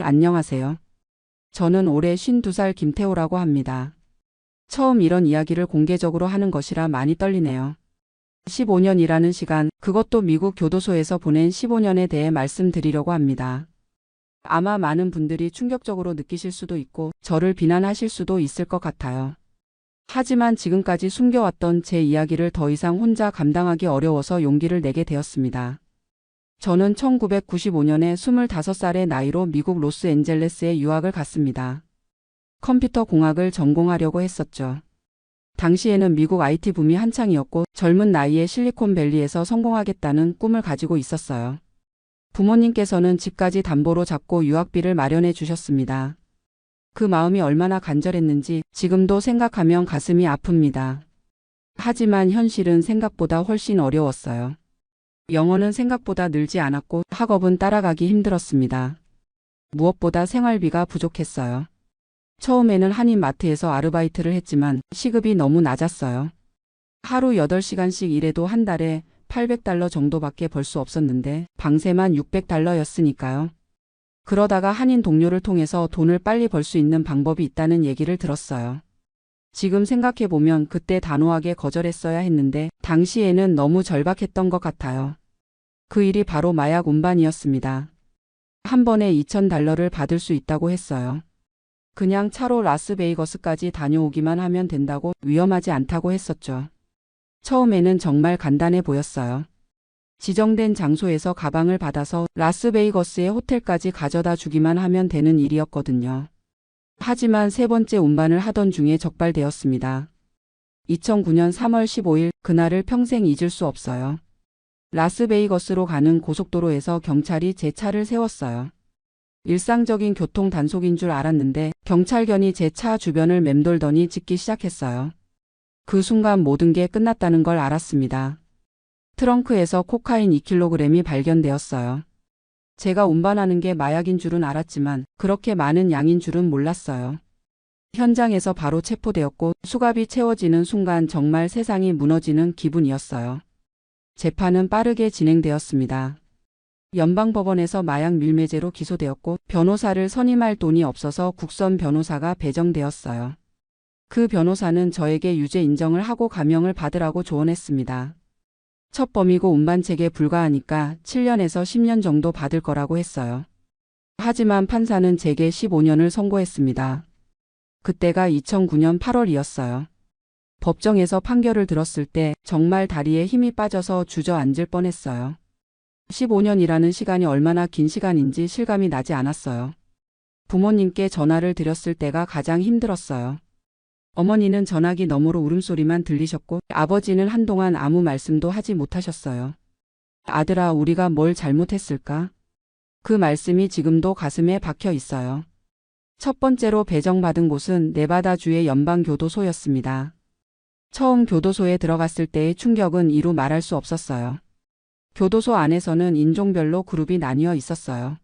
안녕하세요. 저는 올해 52살 김태호라고 합니다. 처음 이런 이야기를 공개적으로 하는 것이라 많이 떨리네요. 15년이라는 시간, 그것도 미국 교도소에서 보낸 15년에 대해 말씀드리려고 합니다. 아마 많은 분들이 충격적으로 느끼실 수도 있고 저를 비난하실 수도 있을 것 같아요. 하지만 지금까지 숨겨왔던 제 이야기를 더 이상 혼자 감당하기 어려워서 용기를 내게 되었습니다. 저는 1995년에 25살의 나이로 미국 로스앤젤레스에 유학을 갔습니다. 컴퓨터 공학을 전공하려고 했었죠. 당시에는 미국 IT 붐이 한창이었고 젊은 나이에 실리콘밸리에서 성공하겠다는 꿈을 가지고 있었어요. 부모님께서는 집까지 담보로 잡고 유학비를 마련해 주셨습니다. 그 마음이 얼마나 간절했는지 지금도 생각하면 가슴이 아픕니다. 하지만 현실은 생각보다 훨씬 어려웠어요. 영어는 생각보다 늘지 않았고 학업은 따라가기 힘들었습니다. 무엇보다 생활비가 부족했어요. 처음에는 한인마트에서 아르바이트를 했지만 시급이 너무 낮았어요. 하루 8시간씩 일해도 한 달에 $800 정도밖에 벌 수 없었는데 방세만 $600였으니까요. 그러다가 한인 동료를 통해서 돈을 빨리 벌 수 있는 방법이 있다는 얘기를 들었어요. 지금 생각해보면 그때 단호하게 거절했어야 했는데 당시에는 너무 절박했던 것 같아요. 그 일이 바로 마약 운반이었습니다. 한 번에 $2000를 받을 수 있다고 했어요. 그냥 차로 라스베이거스까지 다녀오기만 하면 된다고 위험하지 않다고 했었죠. 처음에는 정말 간단해 보였어요. 지정된 장소에서 가방을 받아서 라스베이거스의 호텔까지 가져다 주기만 하면 되는 일이었거든요. 하지만 세 번째 운반을 하던 중에 적발되었습니다. 2009년 3월 15일 그날을 평생 잊을 수 없어요. 라스베이거스로 가는 고속도로에서 경찰이 제 차를 세웠어요. 일상적인 교통 단속인 줄 알았는데 경찰견이 제 차 주변을 맴돌더니 짖기 시작했어요. 그 순간 모든 게 끝났다는 걸 알았습니다. 트렁크에서 코카인 2kg이 발견되었어요. 제가 운반하는 게 마약인 줄은 알았지만 그렇게 많은 양인 줄은 몰랐어요. 현장에서 바로 체포되었고 수갑이 채워지는 순간 정말 세상이 무너지는 기분이었어요. 재판은 빠르게 진행되었습니다. 연방법원에서 마약 밀매죄로 기소되었고 변호사를 선임할 돈이 없어서 국선 변호사가 배정되었어요. 그 변호사는 저에게 유죄 인정을 하고 감형을 받으라고 조언했습니다. 첫 범이고 운반책에 불과하니까 7년에서 10년 정도 받을 거라고 했어요. 하지만 판사는 제게 15년을 선고했습니다. 그때가 2009년 8월이었어요. 법정에서 판결을 들었을 때 정말 다리에 힘이 빠져서 주저앉을 뻔했어요. 15년이라는 시간이 얼마나 긴 시간인지 실감이 나지 않았어요. 부모님께 전화를 드렸을 때가 가장 힘들었어요. 어머니는 전화기 너머로 울음소리만 들리셨고 아버지는 한동안 아무 말씀도 하지 못하셨어요. 아들아, 우리가 뭘 잘못했을까? 그 말씀이 지금도 가슴에 박혀 있어요. 첫 번째로 배정받은 곳은 네바다주의 연방교도소였습니다. 처음 교도소에 들어갔을 때의 충격은 이루 말할 수 없었어요. 교도소 안에서는 인종별로 그룹이 나뉘어 있었어요.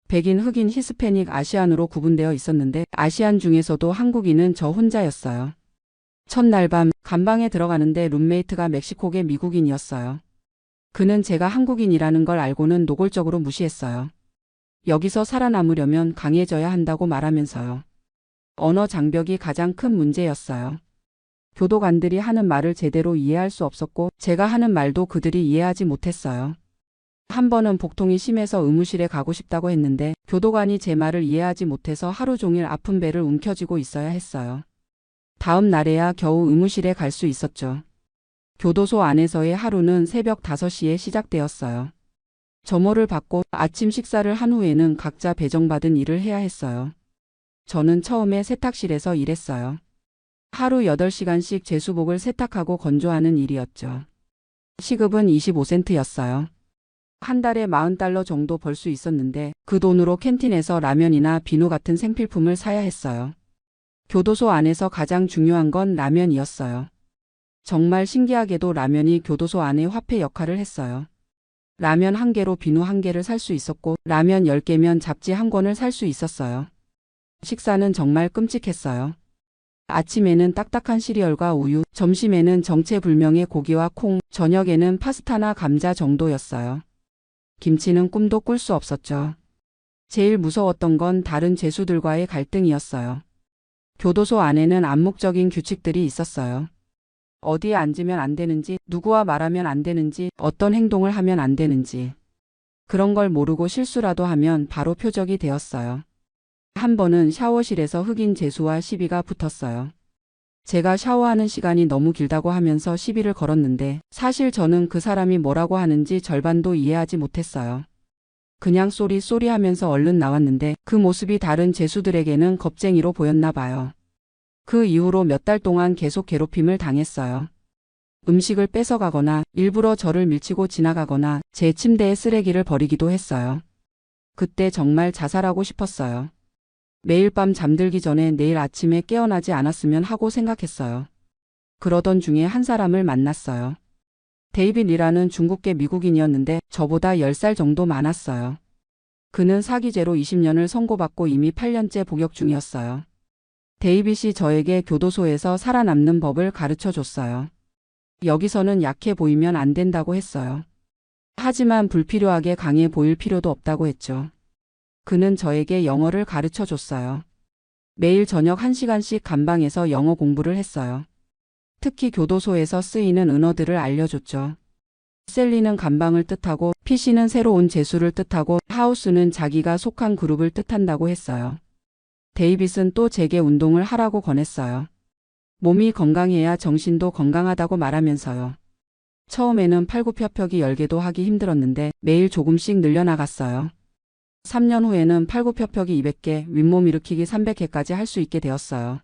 백인, 흑인, 히스패닉, 아시안으로 구분되어 있었는데 아시안 중에서도 한국인은 저 혼자였어요. 첫날 밤 감방에 들어가는데 룸메이트가 멕시코계 미국인이었어요. 그는 제가 한국인이라는 걸 알고는 노골적으로 무시했어요. 여기서 살아남으려면 강해져야 한다고 말하면서요. 언어 장벽이 가장 큰 문제였어요. 교도관들이 하는 말을 제대로 이해할 수 없었고 제가 하는 말도 그들이 이해하지 못했어요. 한 번은 복통이 심해서 의무실에 가고 싶다고 했는데 교도관이 제 말을 이해하지 못해서 하루 종일 아픈 배를 움켜쥐고 있어야 했어요. 다음 날에야 겨우 의무실에 갈 수 있었죠. 교도소 안에서의 하루는 새벽 5시에 시작되었어요. 점호를 받고 아침 식사를 한 후에는 각자 배정받은 일을 해야 했어요. 저는 처음에 세탁실에서 일했어요. 하루 8시간씩 제수복을 세탁하고 건조하는 일이었죠. 시급은 25센트였어요. 한 달에 $40 정도 벌 수 있었는데 그 돈으로 캔틴에서 라면이나 비누 같은 생필품을 사야 했어요. 교도소 안에서 가장 중요한 건 라면이었어요. 정말 신기하게도 라면이 교도소 안의 화폐 역할을 했어요. 라면 1개로 비누 1개를 살 수 있었고 라면 10개면 잡지 1권을 살 수 있었어요. 식사는 정말 끔찍했어요. 아침에는 딱딱한 시리얼과 우유, 점심에는 정체불명의 고기와 콩, 저녁에는 파스타나 감자 정도였어요. 김치는 꿈도 꿀 수 없었죠. 제일 무서웠던 건 다른 죄수들과의 갈등이었어요. 교도소 안에는 암묵적인 규칙들이 있었어요. 어디에 앉으면 안 되는지, 누구와 말하면 안 되는지, 어떤 행동을 하면 안 되는지. 그런 걸 모르고 실수라도 하면 바로 표적이 되었어요. 한 번은 샤워실에서 흑인 죄수와 시비가 붙었어요. 제가 샤워하는 시간이 너무 길다고 하면서 시비를 걸었는데 사실 저는 그 사람이 뭐라고 하는지 절반도 이해하지 못했어요. 그냥 쏘리 하면서 얼른 나왔는데 그 모습이 다른 죄수들에게는 겁쟁이로 보였나 봐요. 그 이후로 몇 달 동안 계속 괴롭힘을 당했어요. 음식을 뺏어가거나 일부러 저를 밀치고 지나가거나 제 침대에 쓰레기를 버리기도 했어요. 그때 정말 자살하고 싶었어요. 매일 밤 잠들기 전에 내일 아침에 깨어나지 않았으면 하고 생각했어요. 그러던 중에 한 사람을 만났어요. 데이빗 리라는 중국계 미국인이었는데 저보다 10살 정도 많았어요. 그는 사기죄로 20년을 선고받고 이미 8년째 복역 중이었어요. 데이빗이 저에게 교도소에서 살아남는 법을 가르쳐 줬어요. 여기서는 약해 보이면 안 된다고 했어요. 하지만 불필요하게 강해 보일 필요도 없다고 했죠. 그는 저에게 영어를 가르쳐 줬어요. 매일 저녁 1시간씩 감방에서 영어 공부를 했어요. 특히 교도소에서 쓰이는 은어들을 알려줬죠. 셀리는 감방을 뜻하고 피시는 새로운 죄수를 뜻하고 하우스는 자기가 속한 그룹을 뜻한다고 했어요. 데이빗은 또 제게 운동을 하라고 권했어요. 몸이 건강해야 정신도 건강하다고 말하면서요. 처음에는 팔굽혀펴기 10개도 하기 힘들었는데 매일 조금씩 늘려나갔어요. 3년 후에는 팔굽혀펴기 200개, 윗몸 일으키기 300개까지 할 수 있게 되었어요.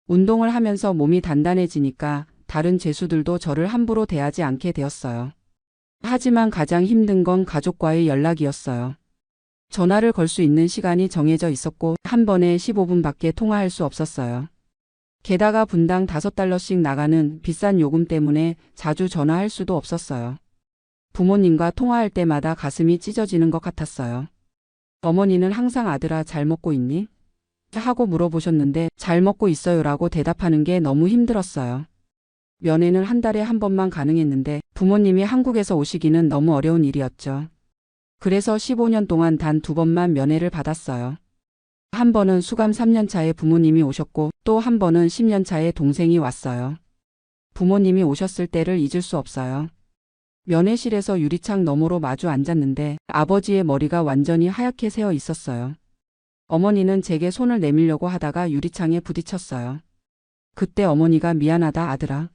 운동을 하면서 몸이 단단해지니까 다른 죄수들도 저를 함부로 대하지 않게 되었어요. 하지만 가장 힘든 건 가족과의 연락이었어요. 전화를 걸 수 있는 시간이 정해져 있었고 한 번에 15분밖에 통화할 수 없었어요. 게다가 분당 $5씩 나가는 비싼 요금 때문에 자주 전화할 수도 없었어요. 부모님과 통화할 때마다 가슴이 찢어지는 것 같았어요. 어머니는 항상 아들아 잘 먹고 있니? 하고 물어보셨는데 잘 먹고 있어요라고 대답하는 게 너무 힘들었어요. 면회는 한 달에 한 번만 가능했는데 부모님이 한국에서 오시기는 너무 어려운 일이었죠. 그래서 15년 동안 단 2번만 면회를 받았어요. 한 번은 수감 3년 차에 부모님이 오셨고 또 한 번은 10년 차에 동생이 왔어요. 부모님이 오셨을 때를 잊을 수 없어요. 면회실에서 유리창 너머로 마주 앉았는데 아버지의 머리가 완전히 하얗게 새어 있었어요. 어머니는 제게 손을 내밀려고 하다가 유리창에 부딪혔어요. 그때 어머니가 미안하다 아들아.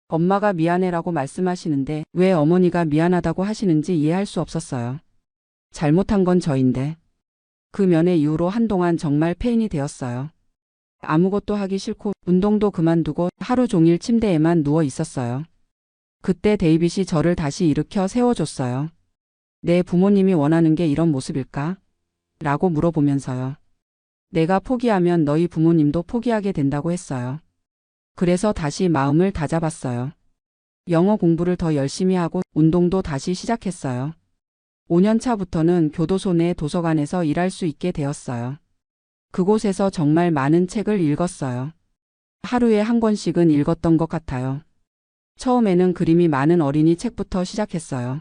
엄마가 미안해라고 말씀하시는데 왜 어머니가 미안하다고 하시는지 이해할 수 없었어요. 잘못한 건 저인데. 그 면회 이후로 한동안 정말 폐인이 되었어요. 아무것도 하기 싫고 운동도 그만두고 하루 종일 침대에만 누워 있었어요. 그때 데이빗이 저를 다시 일으켜 세워줬어요. 내 부모님이 원하는 게 이런 모습일까? 라고 물어보면서요. 내가 포기하면 너희 부모님도 포기하게 된다고 했어요. 그래서 다시 마음을 다잡았어요. 영어 공부를 더 열심히 하고 운동도 다시 시작했어요. 5년 차부터는 교도소 내 도서관에서 일할 수 있게 되었어요. 그곳에서 정말 많은 책을 읽었어요. 하루에 한 권씩은 읽었던 것 같아요. 처음에는 그림이 많은 어린이 책부터 시작했어요.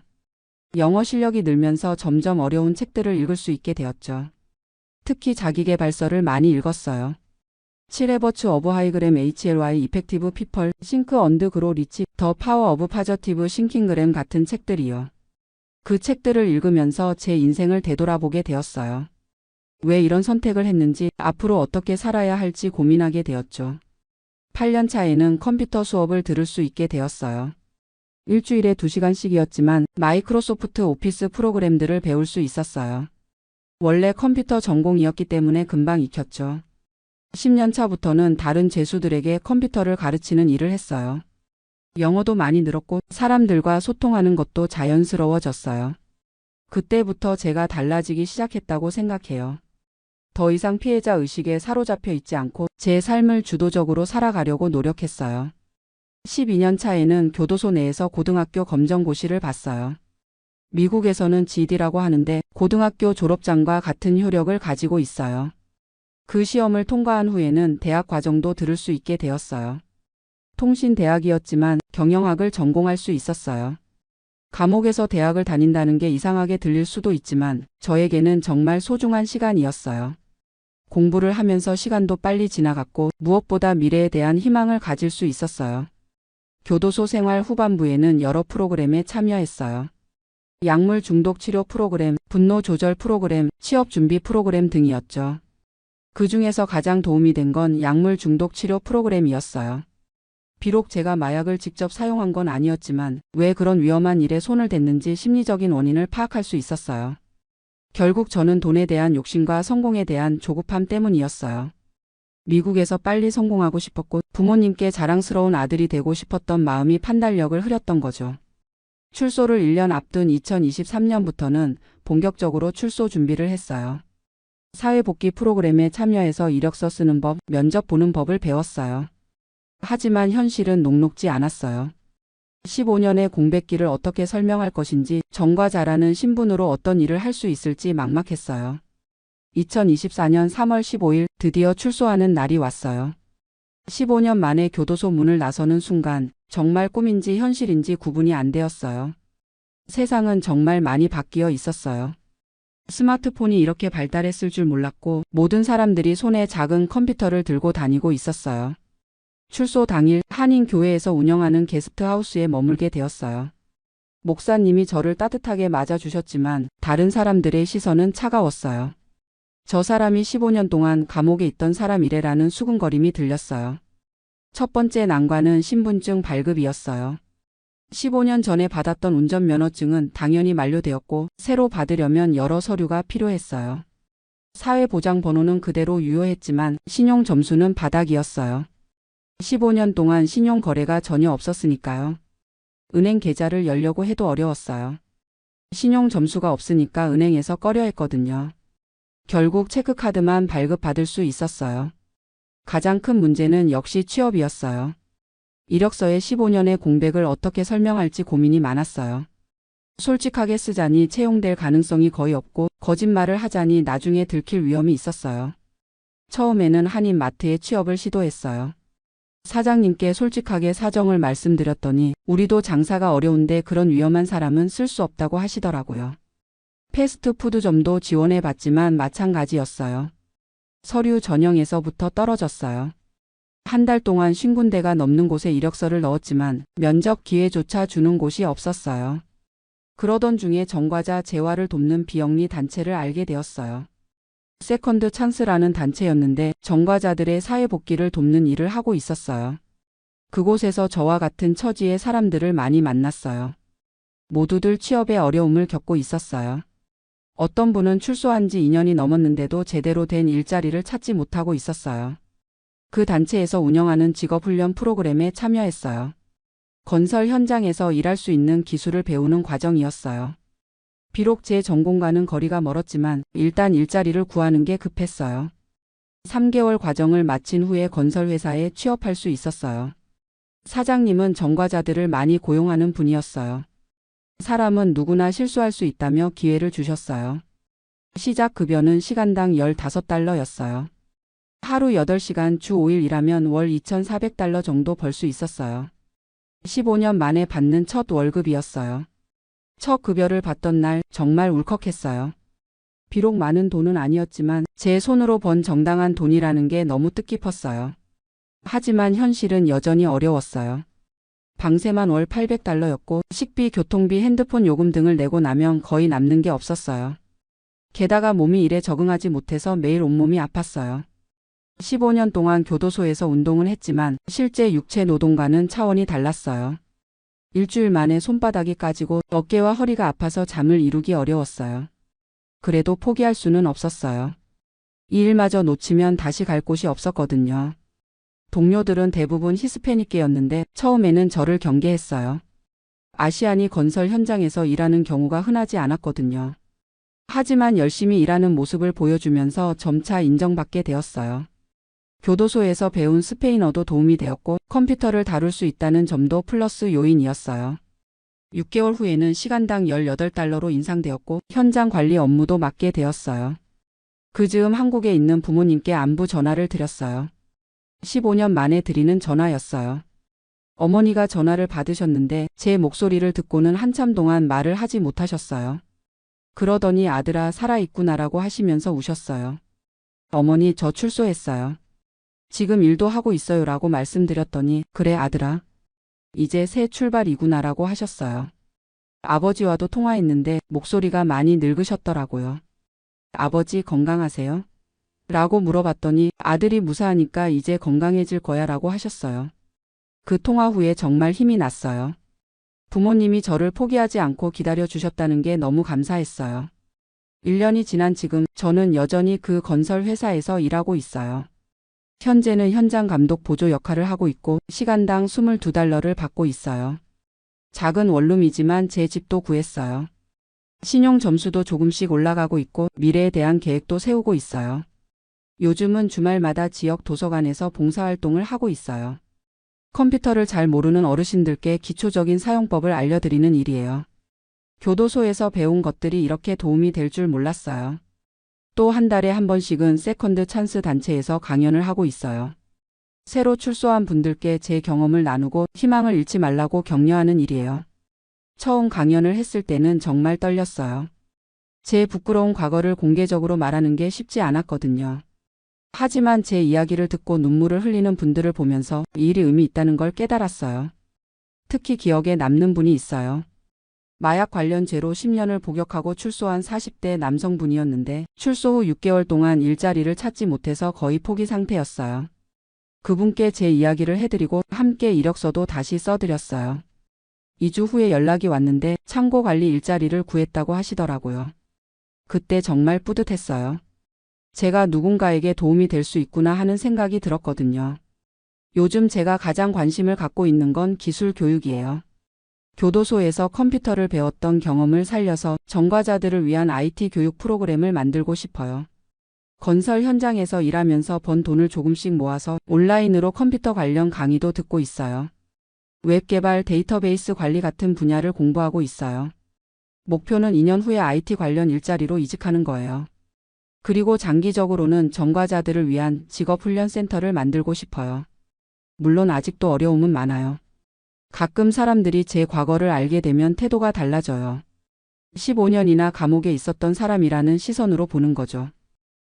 영어 실력이 늘면서 점점 어려운 책들을 읽을 수 있게 되었죠. 특히 자기계발서를 많이 읽었어요. 7해버츠 오브 하이그램 HLY 이펙티브 피펄, 싱크 언드 그로 리치, 더 파워 오브 파저티브 싱킹그램 같은 책들이요. 그 책들을 읽으면서 제 인생을 되돌아보게 되었어요. 왜 이런 선택을 했는지 앞으로 어떻게 살아야 할지 고민하게 되었죠. 8년 차에는 컴퓨터 수업을 들을 수 있게 되었어요. 일주일에 2시간씩이었지만 마이크로소프트 오피스 프로그램들을 배울 수 있었어요. 원래 컴퓨터 전공이었기 때문에 금방 익혔죠. 10년 차부터는 다른 죄수들에게 컴퓨터를 가르치는 일을 했어요. 영어도 많이 늘었고 사람들과 소통하는 것도 자연스러워졌어요. 그때부터 제가 달라지기 시작했다고 생각해요. 더 이상 피해자 의식에 사로잡혀 있지 않고 제 삶을 주도적으로 살아가려고 노력했어요. 12년 차에는 교도소 내에서 고등학교 검정고시를 봤어요. 미국에서는 GED라고 하는데 고등학교 졸업장과 같은 효력을 가지고 있어요. 그 시험을 통과한 후에는 대학 과정도 들을 수 있게 되었어요. 통신대학이었지만 경영학을 전공할 수 있었어요. 감옥에서 대학을 다닌다는 게 이상하게 들릴 수도 있지만 저에게는 정말 소중한 시간이었어요. 공부를 하면서 시간도 빨리 지나갔고 무엇보다 미래에 대한 희망을 가질 수 있었어요. 교도소 생활 후반부에는 여러 프로그램에 참여했어요. 약물 중독 치료 프로그램, 분노 조절 프로그램, 취업 준비 프로그램 등이었죠. 그 중에서 가장 도움이 된 건 약물 중독 치료 프로그램이었어요. 비록 제가 마약을 직접 사용한 건 아니었지만 왜 그런 위험한 일에 손을 댔는지 심리적인 원인을 파악할 수 있었어요. 결국 저는 돈에 대한 욕심과 성공에 대한 조급함 때문이었어요. 미국에서 빨리 성공하고 싶었고 부모님께 자랑스러운 아들이 되고 싶었던 마음이 판단력을 흐렸던 거죠. 출소를 1년 앞둔 2023년부터는 본격적으로 출소 준비를 했어요. 사회복지 프로그램에 참여해서 이력서 쓰는 법, 면접 보는 법을 배웠어요. 하지만 현실은 녹록지 않았어요. 15년의 공백기를 어떻게 설명할 것인지, 전과자라는 신분으로 어떤 일을 할 수 있을지 막막했어요. 2024년 3월 15일 드디어 출소하는 날이 왔어요. 15년 만에 교도소 문을 나서는 순간 정말 꿈인지 현실인지 구분이 안 되었어요. 세상은 정말 많이 바뀌어 있었어요. 스마트폰이 이렇게 발달했을 줄 몰랐고 모든 사람들이 손에 작은 컴퓨터를 들고 다니고 있었어요. 출소 당일 한인교회에서 운영하는 게스트하우스에 머물게 되었어요. 목사님이 저를 따뜻하게 맞아주셨지만 다른 사람들의 시선은 차가웠어요. 저 사람이 15년 동안 감옥에 있던 사람이래라는 수군거림이 들렸어요. 첫 번째 난관은 신분증 발급이었어요. 15년 전에 받았던 운전면허증은 당연히 만료되었고 새로 받으려면 여러 서류가 필요했어요. 사회보장번호는 그대로 유효했지만 신용점수는 바닥이었어요. 15년 동안 신용거래가 전혀 없었으니까요. 은행 계좌를 열려고 해도 어려웠어요. 신용점수가 없으니까 은행에서 꺼려했거든요. 결국 체크카드만 발급받을 수 있었어요. 가장 큰 문제는 역시 취업이었어요. 이력서에 15년의 공백을 어떻게 설명할지 고민이 많았어요. 솔직하게 쓰자니 채용될 가능성이 거의 없고 거짓말을 하자니 나중에 들킬 위험이 있었어요. 처음에는 한인 마트에 취업을 시도했어요. 사장님께 솔직하게 사정을 말씀드렸더니 우리도 장사가 어려운데 그런 위험한 사람은 쓸 수 없다고 하시더라고요. 패스트푸드점도 지원해봤지만 마찬가지였어요. 서류 전형에서부터 떨어졌어요. 한 달 동안 50군데가 넘는 곳에 이력서를 넣었지만 면접 기회조차 주는 곳이 없었어요. 그러던 중에 전과자 재활을 돕는 비영리 단체를 알게 되었어요. 세컨드 찬스라는 단체였는데 전과자들의 사회복귀를 돕는 일을 하고 있었어요. 그곳에서 저와 같은 처지의 사람들을 많이 만났어요. 모두들 취업에 어려움을 겪고 있었어요. 어떤 분은 출소한 지 2년이 넘었는데도 제대로 된 일자리를 찾지 못하고 있었어요. 그 단체에서 운영하는 직업훈련 프로그램에 참여했어요. 건설 현장에서 일할 수 있는 기술을 배우는 과정이었어요. 비록 제 전공과는 거리가 멀었지만 일단 일자리를 구하는 게 급했어요. 3개월 과정을 마친 후에 건설회사에 취업할 수 있었어요. 사장님은 전과자들을 많이 고용하는 분이었어요. 사람은 누구나 실수할 수 있다며 기회를 주셨어요. 시작 급여는 시간당 15달러였어요. 하루 8시간 주 5일 일하면 월 2,400달러 정도 벌 수 있었어요. 15년 만에 받는 첫 월급이었어요. 첫 급여를 받던 날 정말 울컥했어요. 비록 많은 돈은 아니었지만 제 손으로 번 정당한 돈이라는 게 너무 뜻깊었어요. 하지만 현실은 여전히 어려웠어요. 방세만 월 800달러였고 식비, 교통비, 핸드폰 요금 등을 내고 나면 거의 남는 게 없었어요. 게다가 몸이 일에 적응하지 못해서 매일 온몸이 아팠어요. 15년 동안 교도소에서 운동을 했지만 실제 육체 노동과는 차원이 달랐어요. 일주일 만에 손바닥이 까지고 어깨와 허리가 아파서 잠을 이루기 어려웠어요. 그래도 포기할 수는 없었어요. 이 일마저 놓치면 다시 갈 곳이 없었거든요. 동료들은 대부분 히스패닉계였는데 처음에는 저를 경계했어요. 아시안이 건설 현장에서 일하는 경우가 흔하지 않았거든요. 하지만 열심히 일하는 모습을 보여주면서 점차 인정받게 되었어요. 교도소에서 배운 스페인어도 도움이 되었고 컴퓨터를 다룰 수 있다는 점도 플러스 요인이었어요. 6개월 후에는 시간당 18달러로 인상되었고 현장 관리 업무도 맡게 되었어요. 그 즈음 한국에 있는 부모님께 안부 전화를 드렸어요. 15년 만에 드리는 전화였어요. 어머니가 전화를 받으셨는데 제 목소리를 듣고는 한참 동안 말을 하지 못하셨어요. 그러더니 아들아 살아있구나라고 하시면서 우셨어요. 어머니 저 출소했어요. 지금 일도 하고 있어요라고 말씀드렸더니 그래 아들아. 이제 새 출발이구나라고 하셨어요. 아버지와도 통화했는데 목소리가 많이 늙으셨더라고요. 아버지 건강하세요? 라고 물어봤더니 아들이 무사하니까 이제 건강해질 거야 라고 하셨어요. 그 통화 후에 정말 힘이 났어요. 부모님이 저를 포기하지 않고 기다려 주셨다는 게 너무 감사했어요. 1년이 지난 지금 저는 여전히 그 건설 회사에서 일하고 있어요. 현재는 현장 감독 보조 역할을 하고 있고 시간당 22달러를 받고 있어요. 작은 원룸이지만 제 집도 구했어요. 신용 점수도 조금씩 올라가고 있고 미래에 대한 계획도 세우고 있어요. 요즘은 주말마다 지역 도서관에서 봉사활동을 하고 있어요. 컴퓨터를 잘 모르는 어르신들께 기초적인 사용법을 알려드리는 일이에요. 교도소에서 배운 것들이 이렇게 도움이 될 줄 몰랐어요. 또 한 달에 한 번씩은 세컨드 찬스 단체에서 강연을 하고 있어요. 새로 출소한 분들께 제 경험을 나누고 희망을 잃지 말라고 격려하는 일이에요. 처음 강연을 했을 때는 정말 떨렸어요. 제 부끄러운 과거를 공개적으로 말하는 게 쉽지 않았거든요. 하지만 제 이야기를 듣고 눈물을 흘리는 분들을 보면서 이 일이 의미 있다는 걸 깨달았어요. 특히 기억에 남는 분이 있어요. 마약 관련 죄로 10년을 복역하고 출소한 40대 남성분이었는데 출소 후 6개월 동안 일자리를 찾지 못해서 거의 포기 상태였어요. 그분께 제 이야기를 해드리고 함께 이력서도 다시 써드렸어요. 2주 후에 연락이 왔는데 창고 관리 일자리를 구했다고 하시더라고요. 그때 정말 뿌듯했어요. 제가 누군가에게 도움이 될 수 있구나 하는 생각이 들었거든요. 요즘 제가 가장 관심을 갖고 있는 건 기술 교육이에요. 교도소에서 컴퓨터를 배웠던 경험을 살려서 전과자들을 위한 IT 교육 프로그램을 만들고 싶어요. 건설 현장에서 일하면서 번 돈을 조금씩 모아서 온라인으로 컴퓨터 관련 강의도 듣고 있어요. 웹 개발, 데이터베이스 관리 같은 분야를 공부하고 있어요. 목표는 2년 후에 IT 관련 일자리로 이직하는 거예요. 그리고 장기적으로는 전과자들을 위한 직업훈련센터를 만들고 싶어요. 물론 아직도 어려움은 많아요. 가끔 사람들이 제 과거를 알게 되면 태도가 달라져요. 15년이나 감옥에 있었던 사람이라는 시선으로 보는 거죠.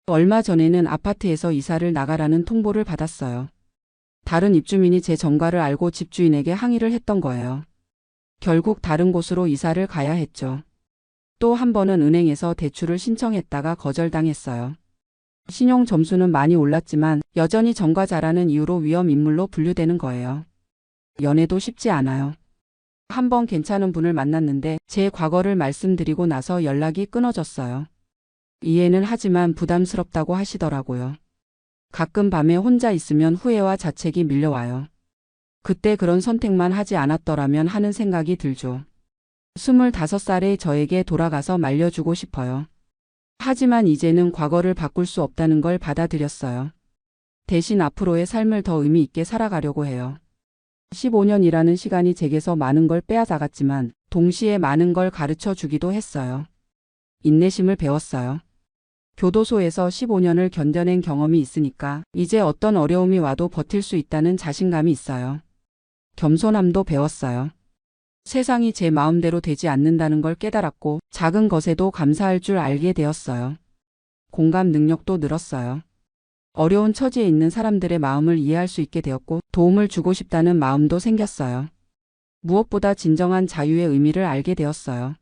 얼마 전에는 아파트에서 이사를 나가라는 통보를 받았어요. 다른 입주민이 제 전과를 알고 집주인에게 항의를 했던 거예요. 결국 다른 곳으로 이사를 가야 했죠. 또 한 번은 은행에서 대출을 신청했다가 거절당했어요. 신용 점수는 많이 올랐지만 여전히 전과자라는 이유로 위험 인물로 분류되는 거예요. 연애도 쉽지 않아요. 한 번 괜찮은 분을 만났는데 제 과거를 말씀드리고 나서 연락이 끊어졌어요. 이해는 하지만 부담스럽다고 하시더라고요. 가끔 밤에 혼자 있으면 후회와 자책이 밀려와요. 그때 그런 선택만 하지 않았더라면 하는 생각이 들죠. 25살의 저에게 돌아가서 말려주고 싶어요. 하지만 이제는 과거를 바꿀 수 없다는 걸 받아들였어요. 대신 앞으로의 삶을 더 의미 있게 살아가려고 해요. 15년이라는 시간이 제게서 많은 걸 빼앗아갔지만 동시에 많은 걸 가르쳐 주기도 했어요. 인내심을 배웠어요. 교도소에서 15년을 견뎌낸 경험이 있으니까 이제 어떤 어려움이 와도 버틸 수 있다는 자신감이 있어요. 겸손함도 배웠어요. 세상이 제 마음대로 되지 않는다는 걸 깨달았고 작은 것에도 감사할 줄 알게 되었어요. 공감 능력도 늘었어요. 어려운 처지에 있는 사람들의 마음을 이해할 수 있게 되었고 도움을 주고 싶다는 마음도 생겼어요. 무엇보다 진정한 자유의 의미를 알게 되었어요.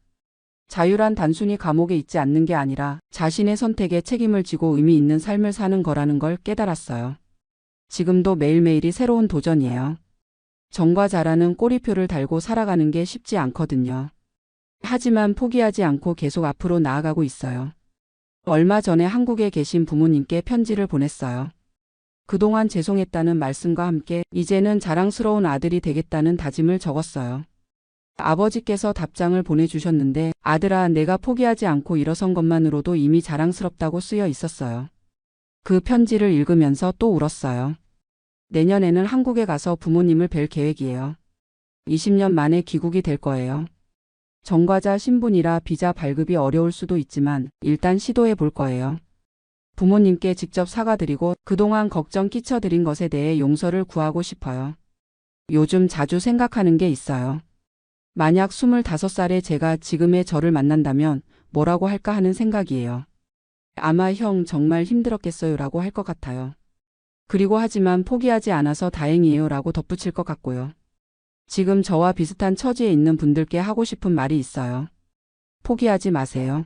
자유란 단순히 감옥에 있지 않는 게 아니라 자신의 선택에 책임을 지고 의미 있는 삶을 사는 거라는 걸 깨달았어요. 지금도 매일매일이 새로운 도전이에요. 전과자라는 꼬리표를 달고 살아가는 게 쉽지 않거든요. 하지만 포기하지 않고 계속 앞으로 나아가고 있어요. 얼마 전에 한국에 계신 부모님께 편지를 보냈어요. 그동안 죄송했다는 말씀과 함께 이제는 자랑스러운 아들이 되겠다는 다짐을 적었어요. 아버지께서 답장을 보내주셨는데 아들아 내가 포기하지 않고 일어선 것만으로도 이미 자랑스럽다고 쓰여 있었어요. 그 편지를 읽으면서 또 울었어요. 내년에는 한국에 가서 부모님을 뵐 계획이에요. 20년 만에 귀국이 될 거예요. 전과자 신분이라 비자 발급이 어려울 수도 있지만 일단 시도해 볼 거예요. 부모님께 직접 사과드리고 그동안 걱정 끼쳐드린 것에 대해 용서를 구하고 싶어요. 요즘 자주 생각하는 게 있어요. 만약 25살에 제가 지금의 저를 만난다면 뭐라고 할까 하는 생각이에요. 아마 형 정말 힘들었겠어요라고 할 것 같아요. 그리고 하지만 포기하지 않아서 다행이에요라고 덧붙일 것 같고요. 지금 저와 비슷한 처지에 있는 분들께 하고 싶은 말이 있어요. 포기하지 마세요.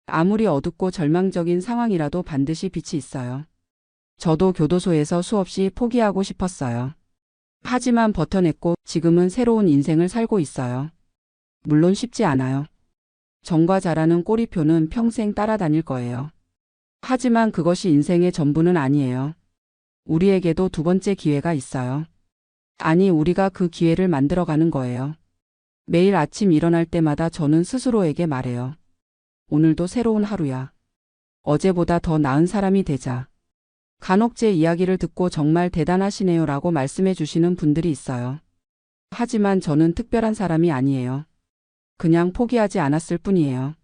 아무리 어둡고 절망적인 상황이라도 반드시 빛이 있어요. 저도 교도소에서 수없이 포기하고 싶었어요. 하지만 버텨냈고 지금은 새로운 인생을 살고 있어요. 물론 쉽지 않아요. 정과 자라는 꼬리표는 평생 따라다닐 거예요. 하지만 그것이 인생의 전부는 아니에요. 우리에게도 두 번째 기회가 있어요. 아니, 우리가 그 기회를 만들어가는 거예요. 매일 아침 일어날 때마다 저는 스스로에게 말해요. 오늘도 새로운 하루야. 어제보다 더 나은 사람이 되자. 간혹 제 이야기를 듣고 정말 대단하시네요라고 말씀해 주시는 분들이 있어요. 하지만 저는 특별한 사람이 아니에요. 그냥 포기하지 않았을 뿐이에요.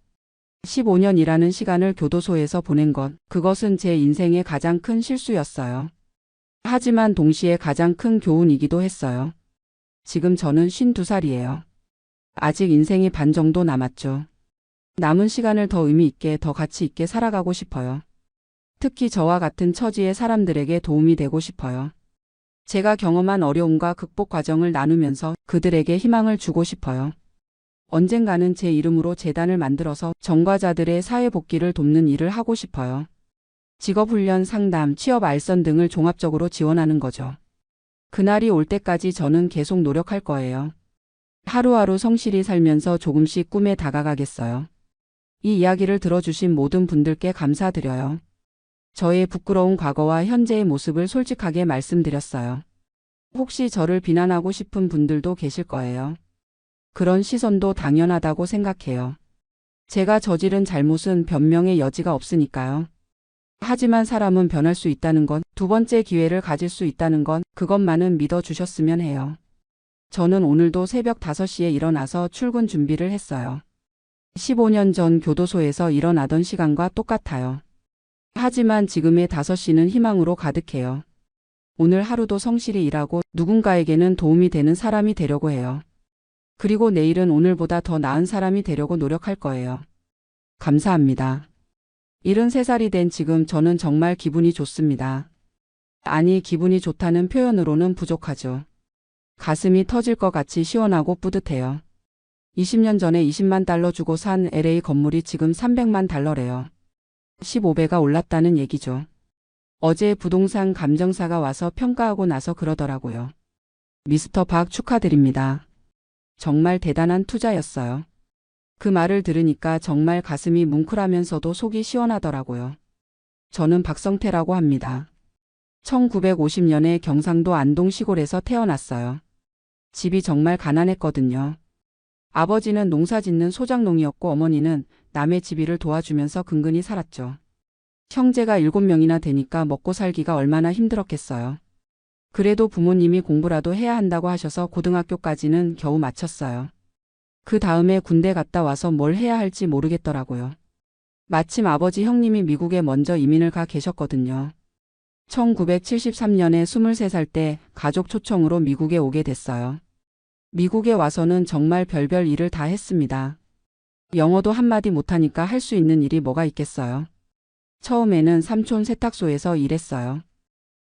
15년이라는 시간을 교도소에서 보낸 것, 그것은 제 인생의 가장 큰 실수였어요. 하지만 동시에 가장 큰 교훈이기도 했어요. 지금 저는 52살이에요. 아직 인생이 반 정도 남았죠. 남은 시간을 더 의미 있게, 더 가치 있게 살아가고 싶어요. 특히 저와 같은 처지의 사람들에게 도움이 되고 싶어요. 제가 경험한 어려움과 극복 과정을 나누면서 그들에게 희망을 주고 싶어요. 언젠가는 제 이름으로 재단을 만들어서 전과자들의 사회 복귀를 돕는 일을 하고 싶어요. 직업훈련, 상담, 취업 알선 등을 종합적으로 지원하는 거죠. 그날이 올 때까지 저는 계속 노력할 거예요. 하루하루 성실히 살면서 조금씩 꿈에 다가가겠어요. 이 이야기를 들어주신 모든 분들께 감사드려요. 저의 부끄러운 과거와 현재의 모습을 솔직하게 말씀드렸어요. 혹시 저를 비난하고 싶은 분들도 계실 거예요. 그런 시선도 당연하다고 생각해요. 제가 저지른 잘못은 변명의 여지가 없으니까요. 하지만 사람은 변할 수 있다는 건, 두 번째 기회를 가질 수 있다는 건, 그것만은 믿어주셨으면 해요. 저는 오늘도 새벽 5시에 일어나서 출근 준비를 했어요. 15년 전 교도소에서 일어나던 시간과 똑같아요. 하지만 지금의 5시는 희망으로 가득해요. 오늘 하루도 성실히 일하고 누군가에게는 도움이 되는 사람이 되려고 해요. 그리고 내일은 오늘보다 더 나은 사람이 되려고 노력할 거예요. 감사합니다. 73살이 된 지금 저는 정말 기분이 좋습니다. 아니, 기분이 좋다는 표현으로는 부족하죠. 가슴이 터질 것 같이 시원하고 뿌듯해요. 20년 전에 20만 달러 주고 산 LA 건물이 지금 300만 달러래요. 15배가 올랐다는 얘기죠. 어제 부동산 감정사가 와서 평가하고 나서 그러더라고요. 미스터 박 축하드립니다. 정말 대단한 투자였어요. 그 말을 들으니까 정말 가슴이 뭉클하면서도 속이 시원하더라고요. 저는 박성태라고 합니다. 1950년에 경상도 안동 시골에서 태어났어요. 집이 정말 가난했거든요. 아버지는 농사 짓는 소작농이었고 어머니는 남의 집일을 도와주면서 근근히 살았죠. 형제가 7명이나 되니까 먹고 살기가 얼마나 힘들었겠어요. 그래도 부모님이 공부라도 해야 한다고 하셔서 고등학교까지는 겨우 마쳤어요. 그 다음에 군대 갔다 와서 뭘 해야 할지 모르겠더라고요. 마침 아버지 형님이 미국에 먼저 이민을 가 계셨거든요. 1973년에 23살 때 가족 초청으로 미국에 오게 됐어요. 미국에 와서는 정말 별별 일을 다 했습니다. 영어도 한마디 못하니까 할 수 있는 일이 뭐가 있겠어요. 처음에는 삼촌 세탁소에서 일했어요.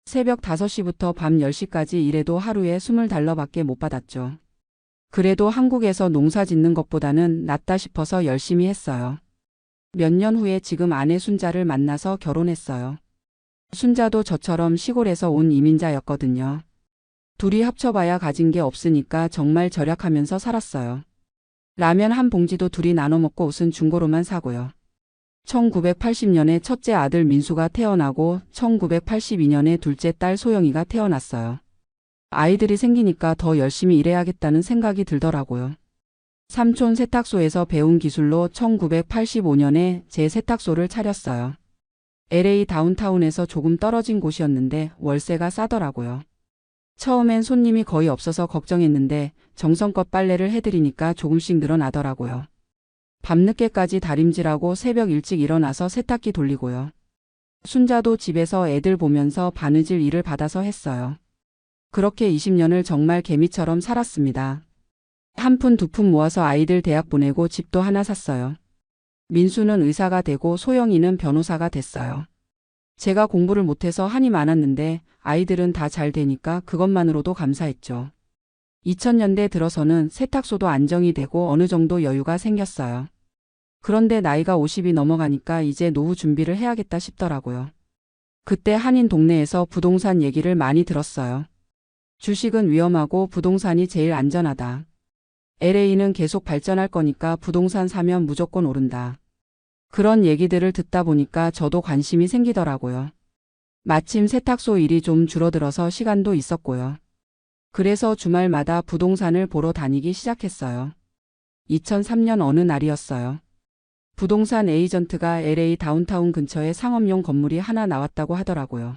새벽 5시부터 밤 10시까지 일해도 하루에 20달러밖에 못 받았죠. 그래도 한국에서 농사 짓는 것보다는 낫다 싶어서 열심히 했어요. 몇 년 후에 지금 아내 순자를 만나서 결혼했어요. 순자도 저처럼 시골에서 온 이민자였거든요. 둘이 합쳐봐야 가진 게 없으니까 정말 절약하면서 살았어요. 라면 한 봉지도 둘이 나눠 먹고 옷은 중고로만 사고요. 1980년에 첫째 아들 민수가 태어나고 1982년에 둘째 딸 소영이가 태어났어요. 아이들이 생기니까 더 열심히 일해야겠다는 생각이 들더라고요. 삼촌 세탁소에서 배운 기술로 1985년에 제 세탁소를 차렸어요. LA 다운타운에서 조금 떨어진 곳이었는데 월세가 싸더라고요. 처음엔 손님이 거의 없어서 걱정했는데 정성껏 빨래를 해드리니까 조금씩 늘어나더라고요. 밤늦게까지 다림질하고 새벽 일찍 일어나서 세탁기 돌리고요. 순자도 집에서 애들 보면서 바느질 일을 받아서 했어요. 그렇게 20년을 정말 개미처럼 살았습니다. 한 푼 두 푼 모아서 아이들 대학 보내고 집도 하나 샀어요. 민수는 의사가 되고 소영이는 변호사가 됐어요. 제가 공부를 못해서 한이 많았는데 아이들은 다 잘 되니까 그것만으로도 감사했죠. 2000년대 들어서는 세탁소도 안정이 되고 어느 정도 여유가 생겼어요. 그런데 나이가 50이 넘어가니까 이제 노후 준비를 해야겠다 싶더라고요. 그때 한인 동네에서 부동산 얘기를 많이 들었어요. 주식은 위험하고 부동산이 제일 안전하다. LA는 계속 발전할 거니까 부동산 사면 무조건 오른다. 그런 얘기들을 듣다 보니까 저도 관심이 생기더라고요. 마침 세탁소 일이 좀 줄어들어서 시간도 있었고요. 그래서 주말마다 부동산을 보러 다니기 시작했어요. 2003년 어느 날이었어요. 부동산 에이전트가 LA 다운타운 근처에 상업용 건물이 하나 나왔다고 하더라고요.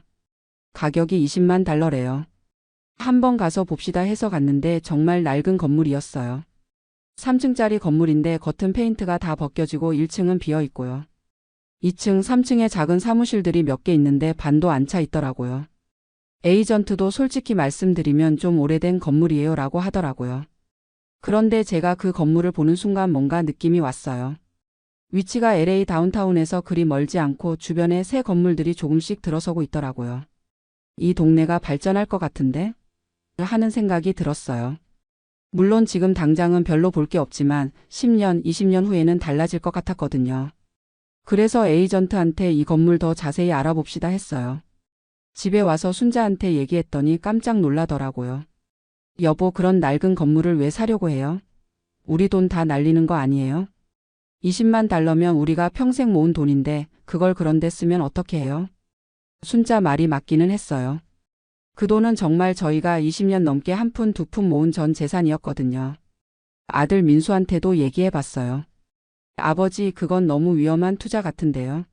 가격이 20만 달러래요. 한번 가서 봅시다 해서 갔는데 정말 낡은 건물이었어요. 3층짜리 건물인데 겉은 페인트가 다 벗겨지고 1층은 비어 있고요. 2층, 3층에 작은 사무실들이 몇 개 있는데 반도 안 차 있더라고요. 에이전트도 솔직히 말씀드리면 좀 오래된 건물이에요 라고 하더라고요. 그런데 제가 그 건물을 보는 순간 뭔가 느낌이 왔어요. 위치가 LA 다운타운에서 그리 멀지 않고 주변에 새 건물들이 조금씩 들어서고 있더라고요. 이 동네가 발전할 것 같은데? 하는 생각이 들었어요. 물론 지금 당장은 별로 볼 게 없지만 10년, 20년 후에는 달라질 것 같았거든요. 그래서 에이전트한테 이 건물 더 자세히 알아봅시다 했어요. 집에 와서 순자한테 얘기했더니 깜짝 놀라더라고요. 여보, 그런 낡은 건물을 왜 사려고 해요? 우리 돈 다 날리는 거 아니에요? 20만 달러면 우리가 평생 모은 돈인데 그걸 그런 데 쓰면 어떻게 해요? 순자 말이 맞기는 했어요. 그 돈은 정말 저희가 20년 넘게 한 푼 두 푼 모은 전 재산이었거든요. 아들 민수한테도 얘기해봤어요. 아버지, 그건 너무 위험한 투자 같은데요.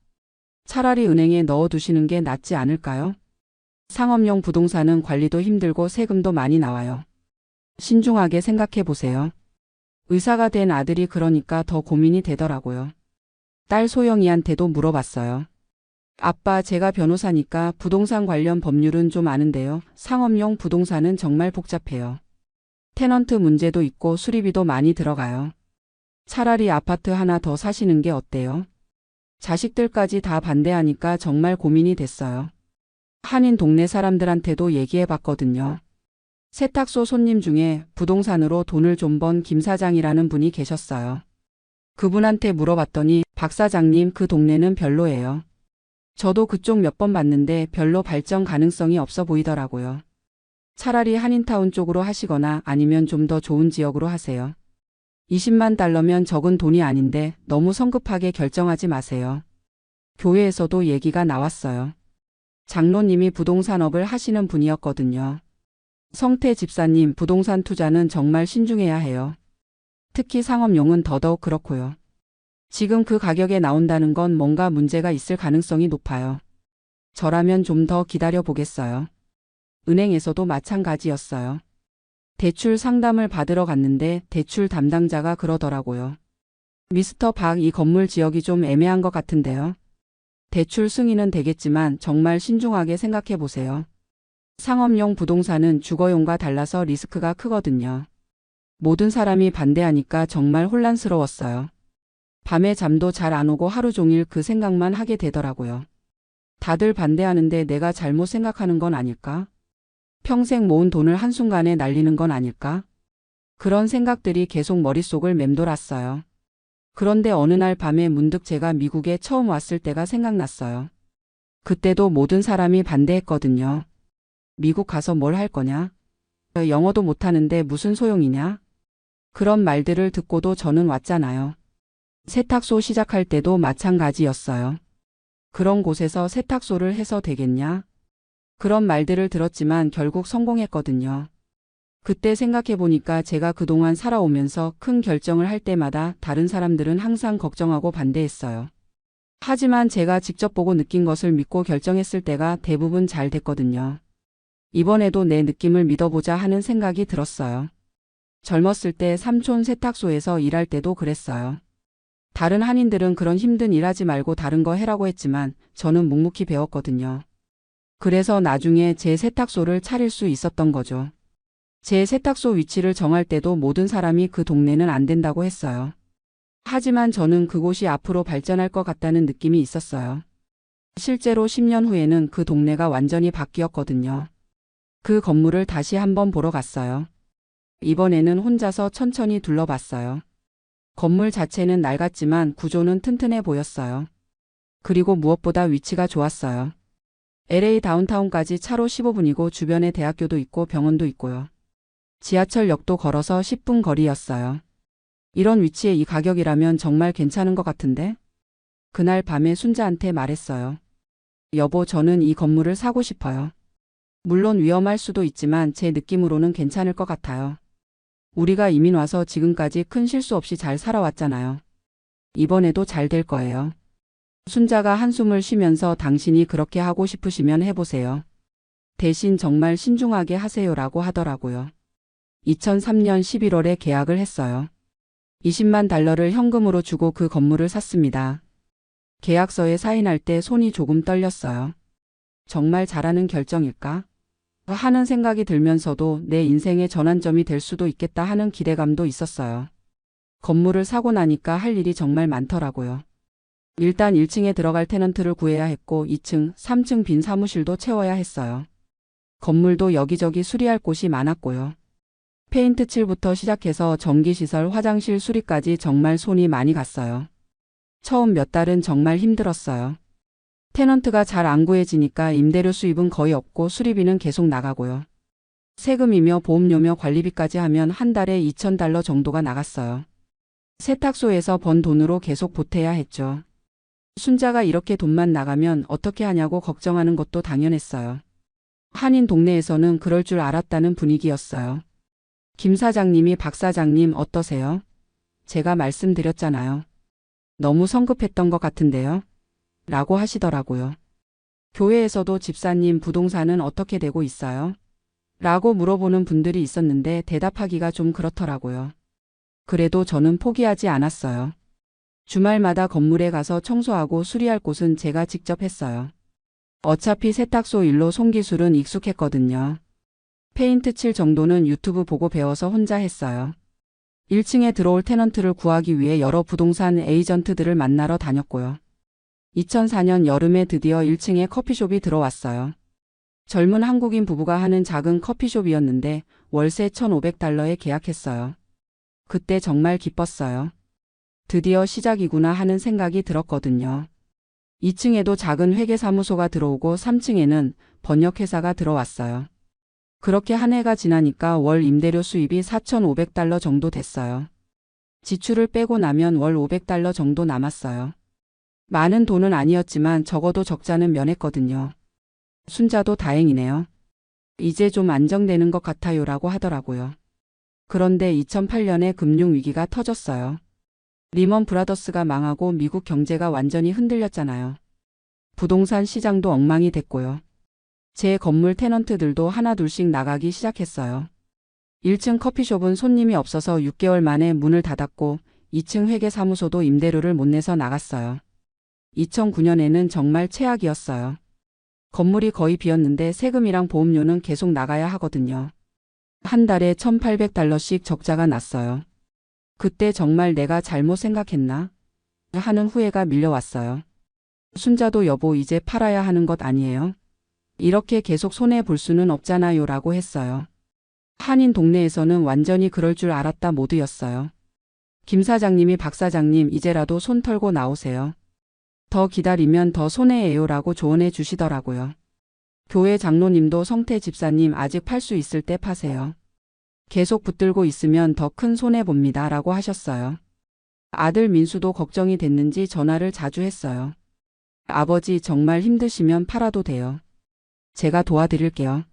차라리 은행에 넣어두시는 게 낫지 않을까요? 상업용 부동산은 관리도 힘들고 세금도 많이 나와요. 신중하게 생각해보세요. 의사가 된 아들이 그러니까 더 고민이 되더라고요. 딸 소영이한테도 물어봤어요. 아빠, 제가 변호사니까 부동산 관련 법률은 좀 아는데요. 상업용 부동산은 정말 복잡해요. 테넌트 문제도 있고 수리비도 많이 들어가요. 차라리 아파트 하나 더 사시는 게 어때요? 자식들까지 다 반대하니까 정말 고민이 됐어요. 한인 동네 사람들한테도 얘기해봤거든요. 세탁소 손님 중에 부동산으로 돈을 좀 번 김 사장이라는 분이 계셨어요. 그분한테 물어봤더니 박 사장님, 그 동네는 별로예요. 저도 그쪽 몇 번 봤는데 별로 발전 가능성이 없어 보이더라고요. 차라리 한인타운 쪽으로 하시거나 아니면 좀 더 좋은 지역으로 하세요. 20만 달러면 적은 돈이 아닌데 너무 성급하게 결정하지 마세요. 교회에서도 얘기가 나왔어요. 장로님이 부동산업을 하시는 분이었거든요. 성태 집사님, 부동산 투자는 정말 신중해야 해요. 특히 상업용은 더더욱 그렇고요. 지금 그 가격에 나온다는 건 뭔가 문제가 있을 가능성이 높아요. 저라면 좀 더 기다려 보겠어요. 은행에서도 마찬가지였어요. 대출 상담을 받으러 갔는데 대출 담당자가 그러더라고요. 미스터 박, 이 건물 지역이 좀 애매한 것 같은데요. 대출 승인은 되겠지만 정말 신중하게 생각해 보세요. 상업용 부동산은 주거용과 달라서 리스크가 크거든요. 모든 사람이 반대하니까 정말 혼란스러웠어요. 밤에 잠도 잘 안 오고 하루 종일 그 생각만 하게 되더라고요. 다들 반대하는데 내가 잘못 생각하는 건 아닐까? 평생 모은 돈을 한순간에 날리는 건 아닐까? 그런 생각들이 계속 머릿속을 맴돌았어요. 그런데 어느 날 밤에 문득 제가 미국에 처음 왔을 때가 생각났어요. 그때도 모든 사람이 반대했거든요. 미국 가서 뭘 할 거냐? 영어도 못하는데 무슨 소용이냐? 그런 말들을 듣고도 저는 왔잖아요. 세탁소 시작할 때도 마찬가지였어요. 그런 곳에서 세탁소를 해서 되겠냐? 그런 말들을 들었지만 결국 성공했거든요. 그때 생각해보니까 제가 그동안 살아오면서 큰 결정을 할 때마다 다른 사람들은 항상 걱정하고 반대했어요. 하지만 제가 직접 보고 느낀 것을 믿고 결정했을 때가 대부분 잘 됐거든요. 이번에도 내 느낌을 믿어보자 하는 생각이 들었어요. 젊었을 때 삼촌 세탁소에서 일할 때도 그랬어요. 다른 한인들은 그런 힘든 일 하지 말고 다른 거 해라고 했지만 저는 묵묵히 배웠거든요. 그래서 나중에 제 세탁소를 차릴 수 있었던 거죠. 제 세탁소 위치를 정할 때도 모든 사람이 그 동네는 안 된다고 했어요. 하지만 저는 그곳이 앞으로 발전할 것 같다는 느낌이 있었어요. 실제로 10년 후에는 그 동네가 완전히 바뀌었거든요. 그 건물을 다시 한번 보러 갔어요. 이번에는 혼자서 천천히 둘러봤어요. 건물 자체는 낡았지만 구조는 튼튼해 보였어요. 그리고 무엇보다 위치가 좋았어요. LA 다운타운까지 차로 15분이고 주변에 대학교도 있고 병원도 있고요. 지하철역도 걸어서 10분 거리였어요. 이런 위치에 이 가격이라면 정말 괜찮은 것 같은데? 그날 밤에 순자한테 말했어요. 여보, 저는 이 건물을 사고 싶어요. 물론 위험할 수도 있지만 제 느낌으로는 괜찮을 것 같아요. 우리가 이민 와서 지금까지 큰 실수 없이 잘 살아왔잖아요. 이번에도 잘 될 거예요. 순자가 한숨을 쉬면서 당신이 그렇게 하고 싶으시면 해보세요. 대신 정말 신중하게 하세요라고 하더라고요. 2003년 11월에 계약을 했어요. 20만 달러를 현금으로 주고 그 건물을 샀습니다. 계약서에 사인할 때 손이 조금 떨렸어요. 정말 잘하는 결정일까? 하는 생각이 들면서도 내 인생의 전환점이 될 수도 있겠다 하는 기대감도 있었어요. 건물을 사고 나니까 할 일이 정말 많더라고요. 일단 1층에 들어갈 테넌트를 구해야 했고 2층, 3층 빈 사무실도 채워야 했어요. 건물도 여기저기 수리할 곳이 많았고요. 페인트 칠부터 시작해서 전기시설, 화장실 수리까지 정말 손이 많이 갔어요. 처음 몇 달은 정말 힘들었어요. 테넌트가 잘 안 구해지니까 임대료 수입은 거의 없고 수리비는 계속 나가고요. 세금이며 보험료며 관리비까지 하면 한 달에 $2,000 정도가 나갔어요. 세탁소에서 번 돈으로 계속 보태야 했죠. 순자가 이렇게 돈만 나가면 어떻게 하냐고 걱정하는 것도 당연했어요. 한인 동네에서는 그럴 줄 알았다는 분위기였어요. 김 사장님이 박 사장님 어떠세요? 제가 말씀드렸잖아요. 너무 성급했던 것 같은데요? 라고 하시더라고요. 교회에서도 집사님 부동산은 어떻게 되고 있어요? 라고 물어보는 분들이 있었는데 대답하기가 좀 그렇더라고요. 그래도 저는 포기하지 않았어요. 주말마다 건물에 가서 청소하고 수리할 곳은 제가 직접 했어요. 어차피 세탁소 일로 손기술은 익숙했거든요. 페인트 칠 정도는 유튜브 보고 배워서 혼자 했어요. 1층에 들어올 테넌트를 구하기 위해 여러 부동산 에이전트들을 만나러 다녔고요. 2004년 여름에 드디어 1층에 커피숍이 들어왔어요. 젊은 한국인 부부가 하는 작은 커피숍이었는데 월세 $1,500에 계약했어요. 그때 정말 기뻤어요. 드디어 시작이구나 하는 생각이 들었거든요. 2층에도 작은 회계사무소가 들어오고 3층에는 번역회사가 들어왔어요. 그렇게 한 해가 지나니까 월 임대료 수입이 $4,500 정도 됐어요. 지출을 빼고 나면 월 $500 정도 남았어요. 많은 돈은 아니었지만 적어도 적자는 면했거든요. 순자도 다행이네요. 이제 좀 안정되는 것 같아요라고 하더라고요. 그런데 2008년에 금융위기가 터졌어요. 리먼 브라더스가 망하고 미국 경제가 완전히 흔들렸잖아요. 부동산 시장도 엉망이 됐고요. 제 건물 테넌트들도 하나둘씩 나가기 시작했어요. 1층 커피숍은 손님이 없어서 6개월 만에 문을 닫았고 2층 회계사무소도 임대료를 못 내서 나갔어요. 2009년에는 정말 최악이었어요. 건물이 거의 비었는데 세금이랑 보험료는 계속 나가야 하거든요. 한 달에 $1,800씩 적자가 났어요. 그때 정말 내가 잘못 생각했나? 하는 후회가 밀려왔어요. 순자도 여보 이제 팔아야 하는 것 아니에요? 이렇게 계속 손해볼 수는 없잖아요 라고 했어요. 한인 동네에서는 완전히 그럴 줄 알았다 모두였어요. 김 사장님이 박 사장님 이제라도 손 털고 나오세요. 더 기다리면 더 손해예요 라고 조언해 주시더라고요. 교회 장로님도 성태 집사님 아직 팔 수 있을 때 파세요. 계속 붙들고 있으면 더 큰 손해 봅니다 라고 하셨어요. 아들 민수도 걱정이 됐는지 전화를 자주 했어요. 아버지 정말 힘드시면 팔아도 돼요. 제가 도와드릴게요.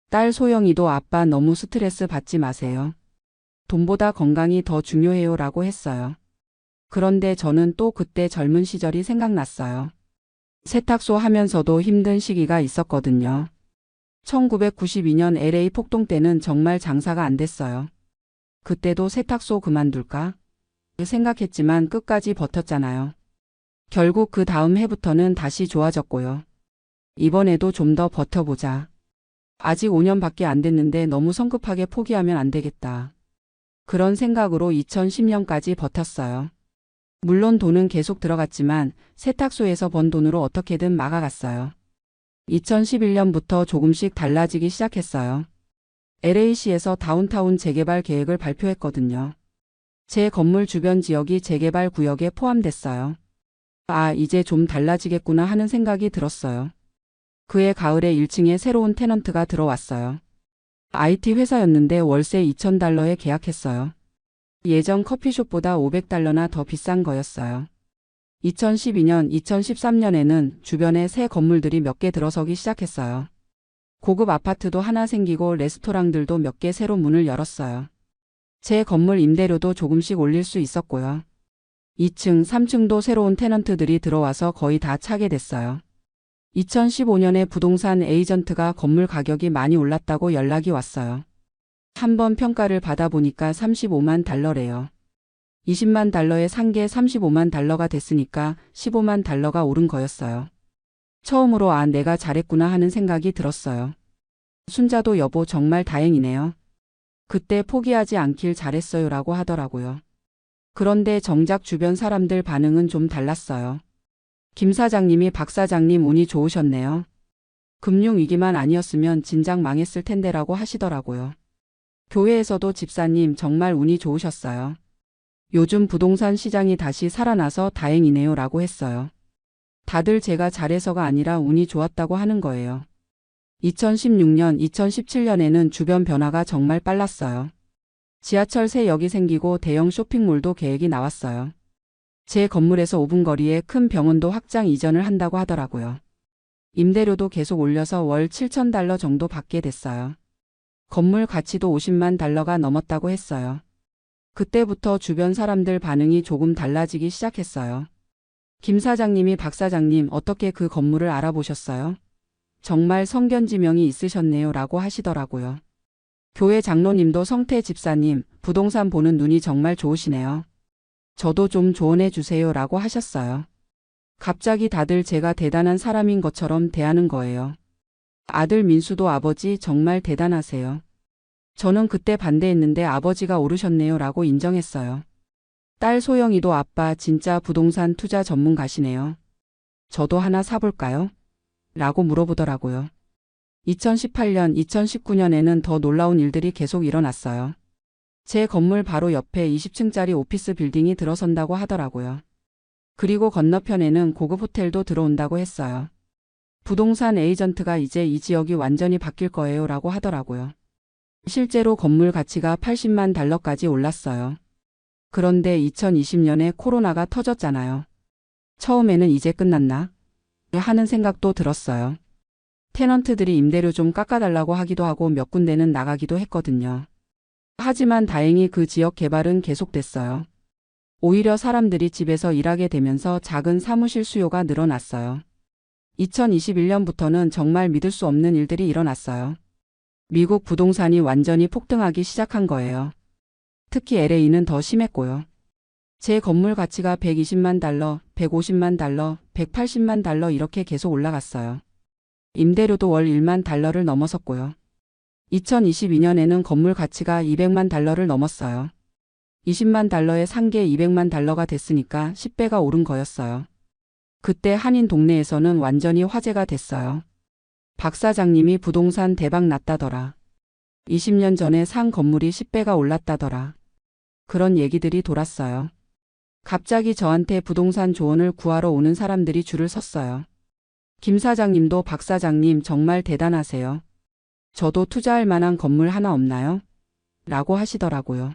딸 소영이도 아빠 너무 스트레스 받지 마세요. 돈보다 건강이 더 중요해요 라고 했어요. 그런데 저는 또 그때 젊은 시절이 생각났어요. 세탁소 하면서도 힘든 시기가 있었거든요. 1992년 LA 폭동 때는 정말 장사가 안 됐어요. 그때도 세탁소 그만둘까? 생각했지만 끝까지 버텼잖아요. 결국 그 다음 해부터는 다시 좋아졌고요. 이번에도 좀 더 버텨보자. 아직 5년밖에 안 됐는데 너무 성급하게 포기하면 안 되겠다. 그런 생각으로 2010년까지 버텼어요. 물론 돈은 계속 들어갔지만 세탁소에서 번 돈으로 어떻게든 막아갔어요. 2011년부터 조금씩 달라지기 시작했어요. LA시에서 다운타운 재개발 계획을 발표했거든요. 제 건물 주변 지역이 재개발 구역에 포함됐어요. 아, 이제 좀 달라지겠구나 하는 생각이 들었어요. 그해 가을에 1층에 새로운 테넌트가 들어왔어요. IT 회사였는데 월세 $2,000에 계약했어요. 예전 커피숍보다 $500나 더 비싼 거였어요. 2012년, 2013년에는 주변에 새 건물들이 몇 개 들어서기 시작했어요. 고급 아파트도 하나 생기고 레스토랑들도 몇 개 새로 문을 열었어요. 제 건물 임대료도 조금씩 올릴 수 있었고요. 2층, 3층도 새로운 테넌트들이 들어와서 거의 다 차게 됐어요. 2015년에 부동산 에이전트가 건물 가격이 많이 올랐다고 연락이 왔어요. 한번 평가를 받아보니까 $35만. 20만 달러에 산 게 $35만 달러가 됐으니까 $15만 달러가 오른 거였어요. 처음으로 아, 내가 잘했구나 하는 생각이 들었어요. 순자도 여보 정말 다행이네요. 그때 포기하지 않길 잘했어요 라고 하더라고요. 그런데 정작 주변 사람들 반응은 좀 달랐어요. 김 사장님이 박 사장님 운이 좋으셨네요. 금융위기만 아니었으면 진작 망했을 텐데라고 하시더라고요. 교회에서도 집사님 정말 운이 좋으셨어요. 요즘 부동산 시장이 다시 살아나서 다행이네요 라고 했어요. 다들 제가 잘해서가 아니라 운이 좋았다고 하는 거예요. 2016년, 2017년에는 주변 변화가 정말 빨랐어요. 지하철 새 역이 생기고 대형 쇼핑몰도 계획이 나왔어요. 제 건물에서 5분 거리에 큰 병원도 확장 이전을 한다고 하더라고요. 임대료도 계속 올려서 월 $7,000 정도 받게 됐어요. 건물 가치도 $50만 달러가 넘었다고 했어요. 그때부터 주변 사람들 반응이 조금 달라지기 시작했어요. 김 사장님이 박 사장님 어떻게 그 건물을 알아보셨어요? 정말 성견지명이 있으셨네요 라고 하시더라고요. 교회 장로님도 성태 집사님 부동산 보는 눈이 정말 좋으시네요. 저도 좀 조언해 주세요 라고 하셨어요. 갑자기 다들 제가 대단한 사람인 것처럼 대하는 거예요. 아들 민수도 아버지 정말 대단하세요. 저는 그때 반대했는데 아버지가 오르셨네요 라고 인정했어요. 딸 소영이도 아빠 진짜 부동산 투자 전문가시네요. 저도 하나 사볼까요? 라고 물어보더라고요. 2018년, 2019년에는 더 놀라운 일들이 계속 일어났어요. 제 건물 바로 옆에 20층짜리 오피스 빌딩이 들어선다고 하더라고요. 그리고 건너편에는 고급 호텔도 들어온다고 했어요. 부동산 에이전트가 이제 이 지역이 완전히 바뀔 거예요 라고 하더라고요. 실제로 건물 가치가 $80만 달러까지 올랐어요. 그런데 2020년에 코로나가 터졌잖아요. 처음에는 이제 끝났나? 하는 생각도 들었어요. 테넌트들이 임대료 좀 깎아달라고 하기도 하고 몇 군데는 나가기도 했거든요. 하지만 다행히 그 지역 개발은 계속됐어요. 오히려 사람들이 집에서 일하게 되면서 작은 사무실 수요가 늘어났어요. 2021년부터는 정말 믿을 수 없는 일들이 일어났어요. 미국 부동산이 완전히 폭등하기 시작한 거예요. 특히 LA는 더 심했고요. 제 건물 가치가 $120만 달러, $150만 달러, $180만 달러 이렇게 계속 올라갔어요. 임대료도 월 $1만 달러를 넘어섰고요. 2022년에는 건물 가치가 $200만 달러를 넘었어요. 20만 달러에 산 게 $200만 달러가 됐으니까 10배가 오른 거였어요. 그때 한인 동네에서는 완전히 화제가 됐어요. 박 사장님이 부동산 대박 났다더라. 20년 전에 산 건물이 10배가 올랐다더라. 그런 얘기들이 돌았어요. 갑자기 저한테 부동산 조언을 구하러 오는 사람들이 줄을 섰어요. 김 사장님도 박 사장님 정말 대단하세요. 저도 투자할 만한 건물 하나 없나요? 라고 하시더라고요.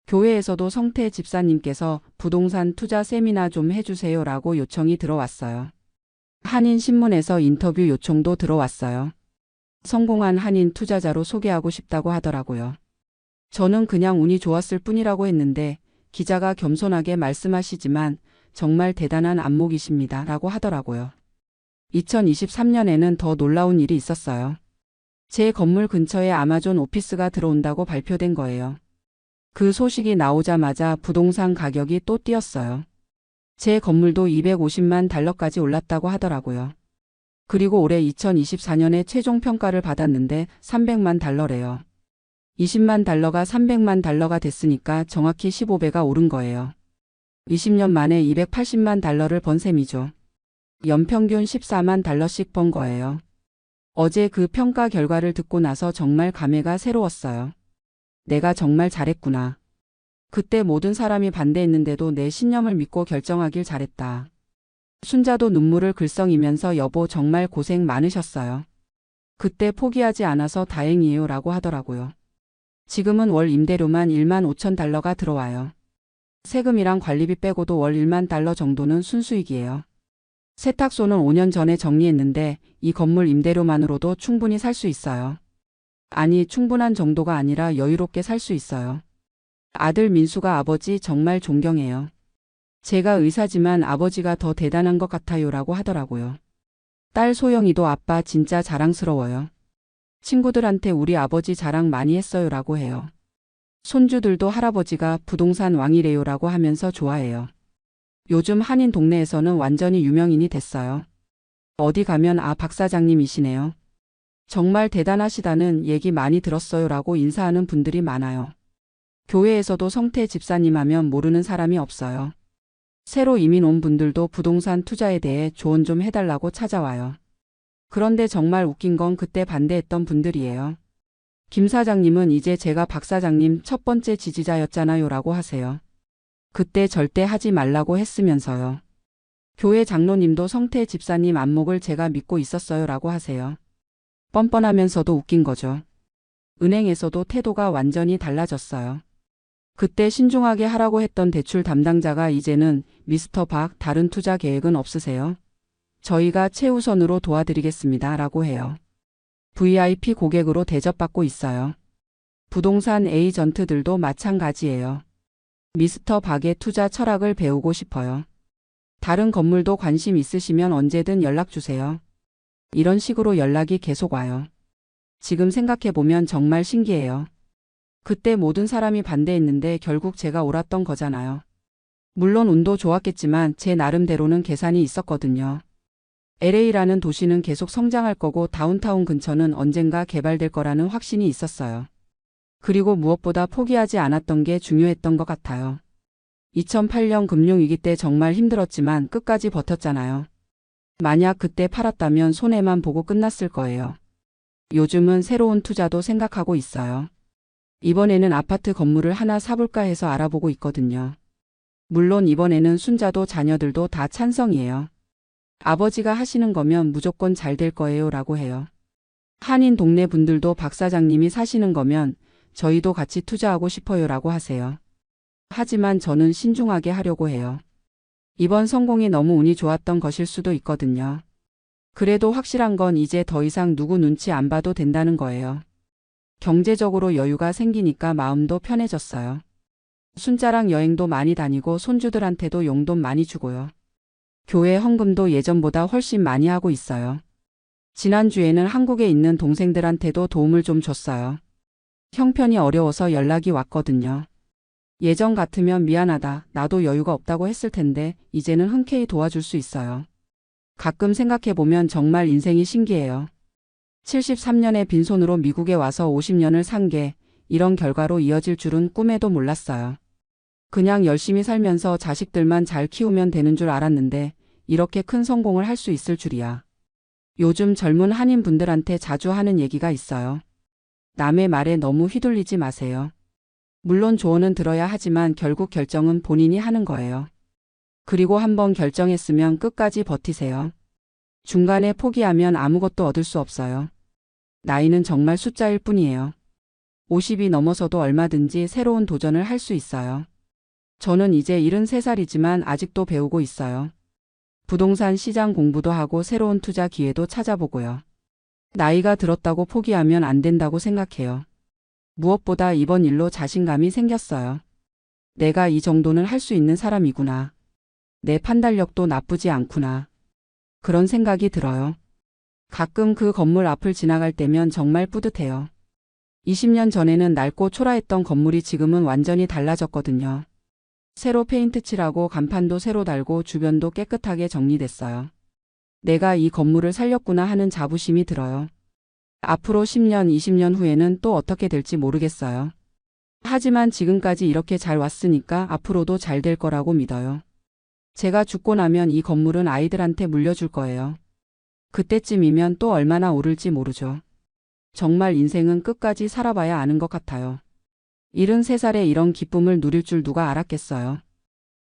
교회에서도 성태 집사님께서 부동산 투자 세미나 좀 해주세요 라고 요청이 들어왔어요. 한인신문에서 인터뷰 요청도 들어왔어요. 성공한 한인 투자자로 소개하고 싶다고 하더라고요. 저는 그냥 운이 좋았을 뿐이라고 했는데 기자가 겸손하게 말씀하시지만 정말 대단한 안목이십니다 라고 하더라고요. 2023년에는 더 놀라운 일이 있었어요. 제 건물 근처에 아마존 오피스가 들어온다고 발표된 거예요. 그 소식이 나오자마자 부동산 가격이 또 뛰었어요. 제 건물도 $250만 달러까지 올랐다고 하더라고요. 그리고 올해 2024년에 최종 평가를 받았는데 300만 달러래요. 20만 달러가 300만 달러가 됐으니까 정확히 15배가 오른 거예요. 20년 만에 280만 달러를 번 셈이죠. 연평균 14만 달러씩 번 거예요. 어제 그 평가 결과를 듣고 나서 정말 감회가 새로웠어요. 내가 정말 잘했구나. 그때 모든 사람이 반대했는데도 내 신념을 믿고 결정하길 잘했다. 순자도 눈물을 글썽이면서 여보 정말 고생 많으셨어요. 그때 포기하지 않아서 다행이에요 라고 하더라고요. 지금은 월 임대료만 1만 5천 달러가 들어와요. 세금이랑 관리비 빼고도 월 1만 달러 정도는 순수익이에요. 세탁소는 5년 전에 정리했는데 이 건물 임대료만으로도 충분히 살 수 있어요. 아니 충분한 정도가 아니라 여유롭게 살 수 있어요. 아들 민수가 아버지 정말 존경해요. 제가 의사지만 아버지가 더 대단한 것 같아요 라고 하더라고요. 딸 소영이도 아빠 진짜 자랑스러워요. 친구들한테 우리 아버지 자랑 많이 했어요 라고 해요. 손주들도 할아버지가 부동산 왕이래요 라고 하면서 좋아해요. 요즘 한인 동네에서는 완전히 유명인이 됐어요. 어디 가면 아 박 사장님이시네요. 정말 대단하시다는 얘기 많이 들었어요 라고 인사하는 분들이 많아요. 교회에서도 성태 집사님 하면 모르는 사람이 없어요. 새로 이민 온 분들도 부동산 투자에 대해 조언 좀 해달라고 찾아와요. 그런데 정말 웃긴 건 그때 반대했던 분들이에요. 김 사장님은 이제 제가 박 사장님 첫 번째 지지자였잖아요 라고 하세요. 그때 절대 하지 말라고 했으면서요. 교회 장로님도 성태 집사님 안목을 제가 믿고 있었어요 라고 하세요. 뻔뻔하면서도 웃긴 거죠. 은행에서도 태도가 완전히 달라졌어요. 그때 신중하게 하라고 했던 대출 담당자가 이제는 미스터 박 다른 투자 계획은 없으세요? 저희가 최우선으로 도와드리겠습니다 라고 해요. VIP 고객으로 대접받고 있어요. 부동산 에이전트들도 마찬가지예요. 미스터 박의 투자 철학을 배우고 싶어요. 다른 건물도 관심 있으시면 언제든 연락 주세요. 이런 식으로 연락이 계속 와요. 지금 생각해보면 정말 신기해요. 그때 모든 사람이 반대했는데 결국 제가 옳았던 거잖아요. 물론 운도 좋았겠지만 제 나름대로는 계산이 있었거든요. LA라는 도시는 계속 성장할 거고 다운타운 근처는 언젠가 개발될 거라는 확신이 있었어요. 그리고 무엇보다 포기하지 않았던 게 중요했던 것 같아요. 2008년 금융위기 때 정말 힘들었지만 끝까지 버텼잖아요. 만약 그때 팔았다면 손해만 보고 끝났을 거예요. 요즘은 새로운 투자도 생각하고 있어요. 이번에는 아파트 건물을 하나 사볼까 해서 알아보고 있거든요. 물론 이번에는 순자도 자녀들도 다 찬성이에요. 아버지가 하시는 거면 무조건 잘 될 거예요 라고 해요. 한인 동네 분들도 박 사장님이 사시는 거면 저희도 같이 투자하고 싶어요 라고 하세요. 하지만 저는 신중하게 하려고 해요. 이번 성공이 너무 운이 좋았던 것일 수도 있거든요. 그래도 확실한 건 이제 더 이상 누구 눈치 안 봐도 된다는 거예요. 경제적으로 여유가 생기니까 마음도 편해졌어요. 순자랑 여행도 많이 다니고 손주들한테도 용돈 많이 주고요. 교회 헌금도 예전보다 훨씬 많이 하고 있어요. 지난주에는 한국에 있는 동생들한테도 도움을 좀 줬어요. 형편이 어려워서 연락이 왔거든요. 예전 같으면 미안하다, 나도 여유가 없다고 했을 텐데 이제는 흔쾌히 도와줄 수 있어요. 가끔 생각해보면 정말 인생이 신기해요. 73년에 빈손으로 미국에 와서 50년을 산 게 이런 결과로 이어질 줄은 꿈에도 몰랐어요. 그냥 열심히 살면서 자식들만 잘 키우면 되는 줄 알았는데 이렇게 큰 성공을 할 수 있을 줄이야. 요즘 젊은 한인분들한테 자주 하는 얘기가 있어요. 남의 말에 너무 휘둘리지 마세요. 물론 조언은 들어야 하지만 결국 결정은 본인이 하는 거예요. 그리고 한번 결정했으면 끝까지 버티세요. 중간에 포기하면 아무것도 얻을 수 없어요. 나이는 정말 숫자일 뿐이에요. 50이 넘어서도 얼마든지 새로운 도전을 할 수 있어요. 저는 이제 73살이지만 아직도 배우고 있어요. 부동산 시장 공부도 하고 새로운 투자 기회도 찾아보고요. 나이가 들었다고 포기하면 안 된다고 생각해요. 무엇보다 이번 일로 자신감이 생겼어요. 내가 이 정도는 할 수 있는 사람이구나. 내 판단력도 나쁘지 않구나. 그런 생각이 들어요. 가끔 그 건물 앞을 지나갈 때면 정말 뿌듯해요. 20년 전에는 낡고 초라했던 건물이 지금은 완전히 달라졌거든요. 새로 페인트 칠하고 간판도 새로 달고 주변도 깨끗하게 정리됐어요. 내가 이 건물을 살렸구나 하는 자부심이 들어요. 앞으로 10년, 20년 후에는 또 어떻게 될지 모르겠어요. 하지만 지금까지 이렇게 잘 왔으니까 앞으로도 잘 될 거라고 믿어요. 제가 죽고 나면 이 건물은 아이들한테 물려줄 거예요. 그때쯤이면 또 얼마나 오를지 모르죠. 정말 인생은 끝까지 살아봐야 아는 것 같아요. 73살에 이런 기쁨을 누릴 줄 누가 알았겠어요.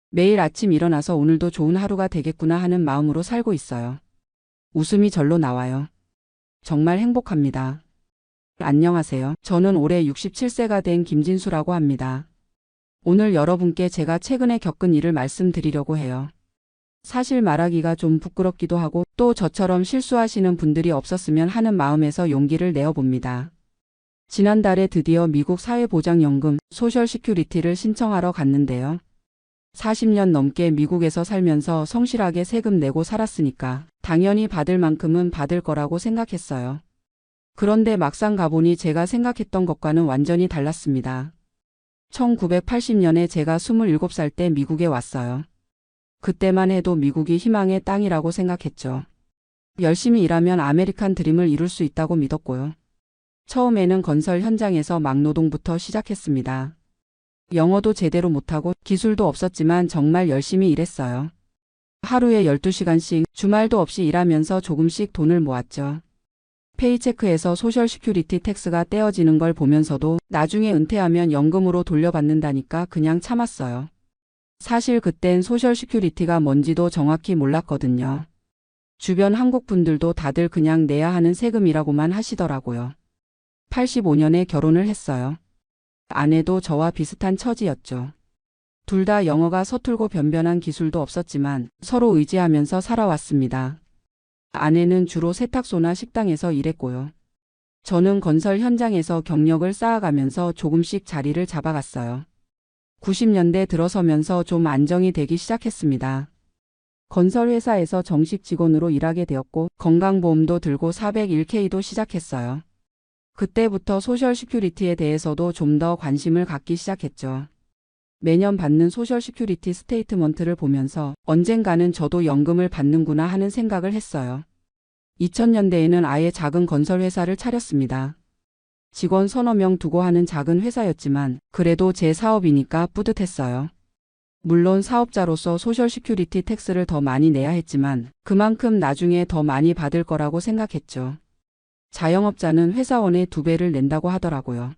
매일 아침 일어나서 오늘도 좋은 하루가 되겠구나 하는 마음으로 살고 있어요. 웃음이 절로 나와요. 정말 행복합니다. 안녕하세요. 저는 올해 67세가 된 김진수라고 합니다. 오늘 여러분께 제가 최근에 겪은 일을 말씀드리려고 해요. 사실 말하기가 좀 부끄럽기도 하고 또 저처럼 실수하시는 분들이 없었으면 하는 마음에서 용기를 내어봅니다. 지난달에 드디어 미국 사회보장연금 소셜 시큐리티를 신청하러 갔는데요. 40년 넘게 미국에서 살면서 성실하게 세금 내고 살았으니까 당연히 받을 만큼은 받을 거라고 생각했어요. 그런데 막상 가보니 제가 생각했던 것과는 완전히 달랐습니다. 1980년에 제가 27살 때 미국에 왔어요. 그때만 해도 미국이 희망의 땅이라고 생각했죠. 열심히 일하면 아메리칸 드림을 이룰 수 있다고 믿었고요. 처음에는 건설 현장에서 막노동부터 시작했습니다. 영어도 제대로 못하고 기술도 없었지만 정말 열심히 일했어요. 하루에 12시간씩 주말도 없이 일하면서 조금씩 돈을 모았죠. 페이체크에서 소셜 시큐리티 텍스가 떼어지는 걸 보면서도 나중에 은퇴하면 연금으로 돌려받는다니까 그냥 참았어요. 사실 그땐 소셜 시큐리티가 뭔지도 정확히 몰랐거든요. 주변 한국 분들도 다들 그냥 내야 하는 세금이라고만 하시더라고요. 85년에 결혼을 했어요. 아내도 저와 비슷한 처지였죠. 둘 다 영어가 서툴고 변변한 기술도 없었지만 서로 의지하면서 살아왔습니다. 아내는 주로 세탁소나 식당에서 일했고요. 저는 건설 현장에서 경력을 쌓아가면서 조금씩 자리를 잡아갔어요. 90년대 들어서면서 좀 안정이 되기 시작했습니다. 건설 회사에서 정식 직원으로 일하게 되었고 건강보험도 들고 401k도 시작했어요. 그때부터 소셜 시큐리티에 대해서도 좀 더 관심을 갖기 시작했죠. 매년 받는 소셜 시큐리티 스테이트먼트를 보면서 언젠가는 저도 연금을 받는구나 하는 생각을 했어요. 2000년대에는 아예 작은 건설 회사를 차렸습니다. 직원 서너 명 두고 하는 작은 회사였지만 그래도 제 사업이니까 뿌듯했어요. 물론 사업자로서 소셜 시큐리티 텍스를 더 많이 내야 했지만 그만큼 나중에 더 많이 받을 거라고 생각했죠. 자영업자는 회사원의 2배를 낸다고 하더라고요.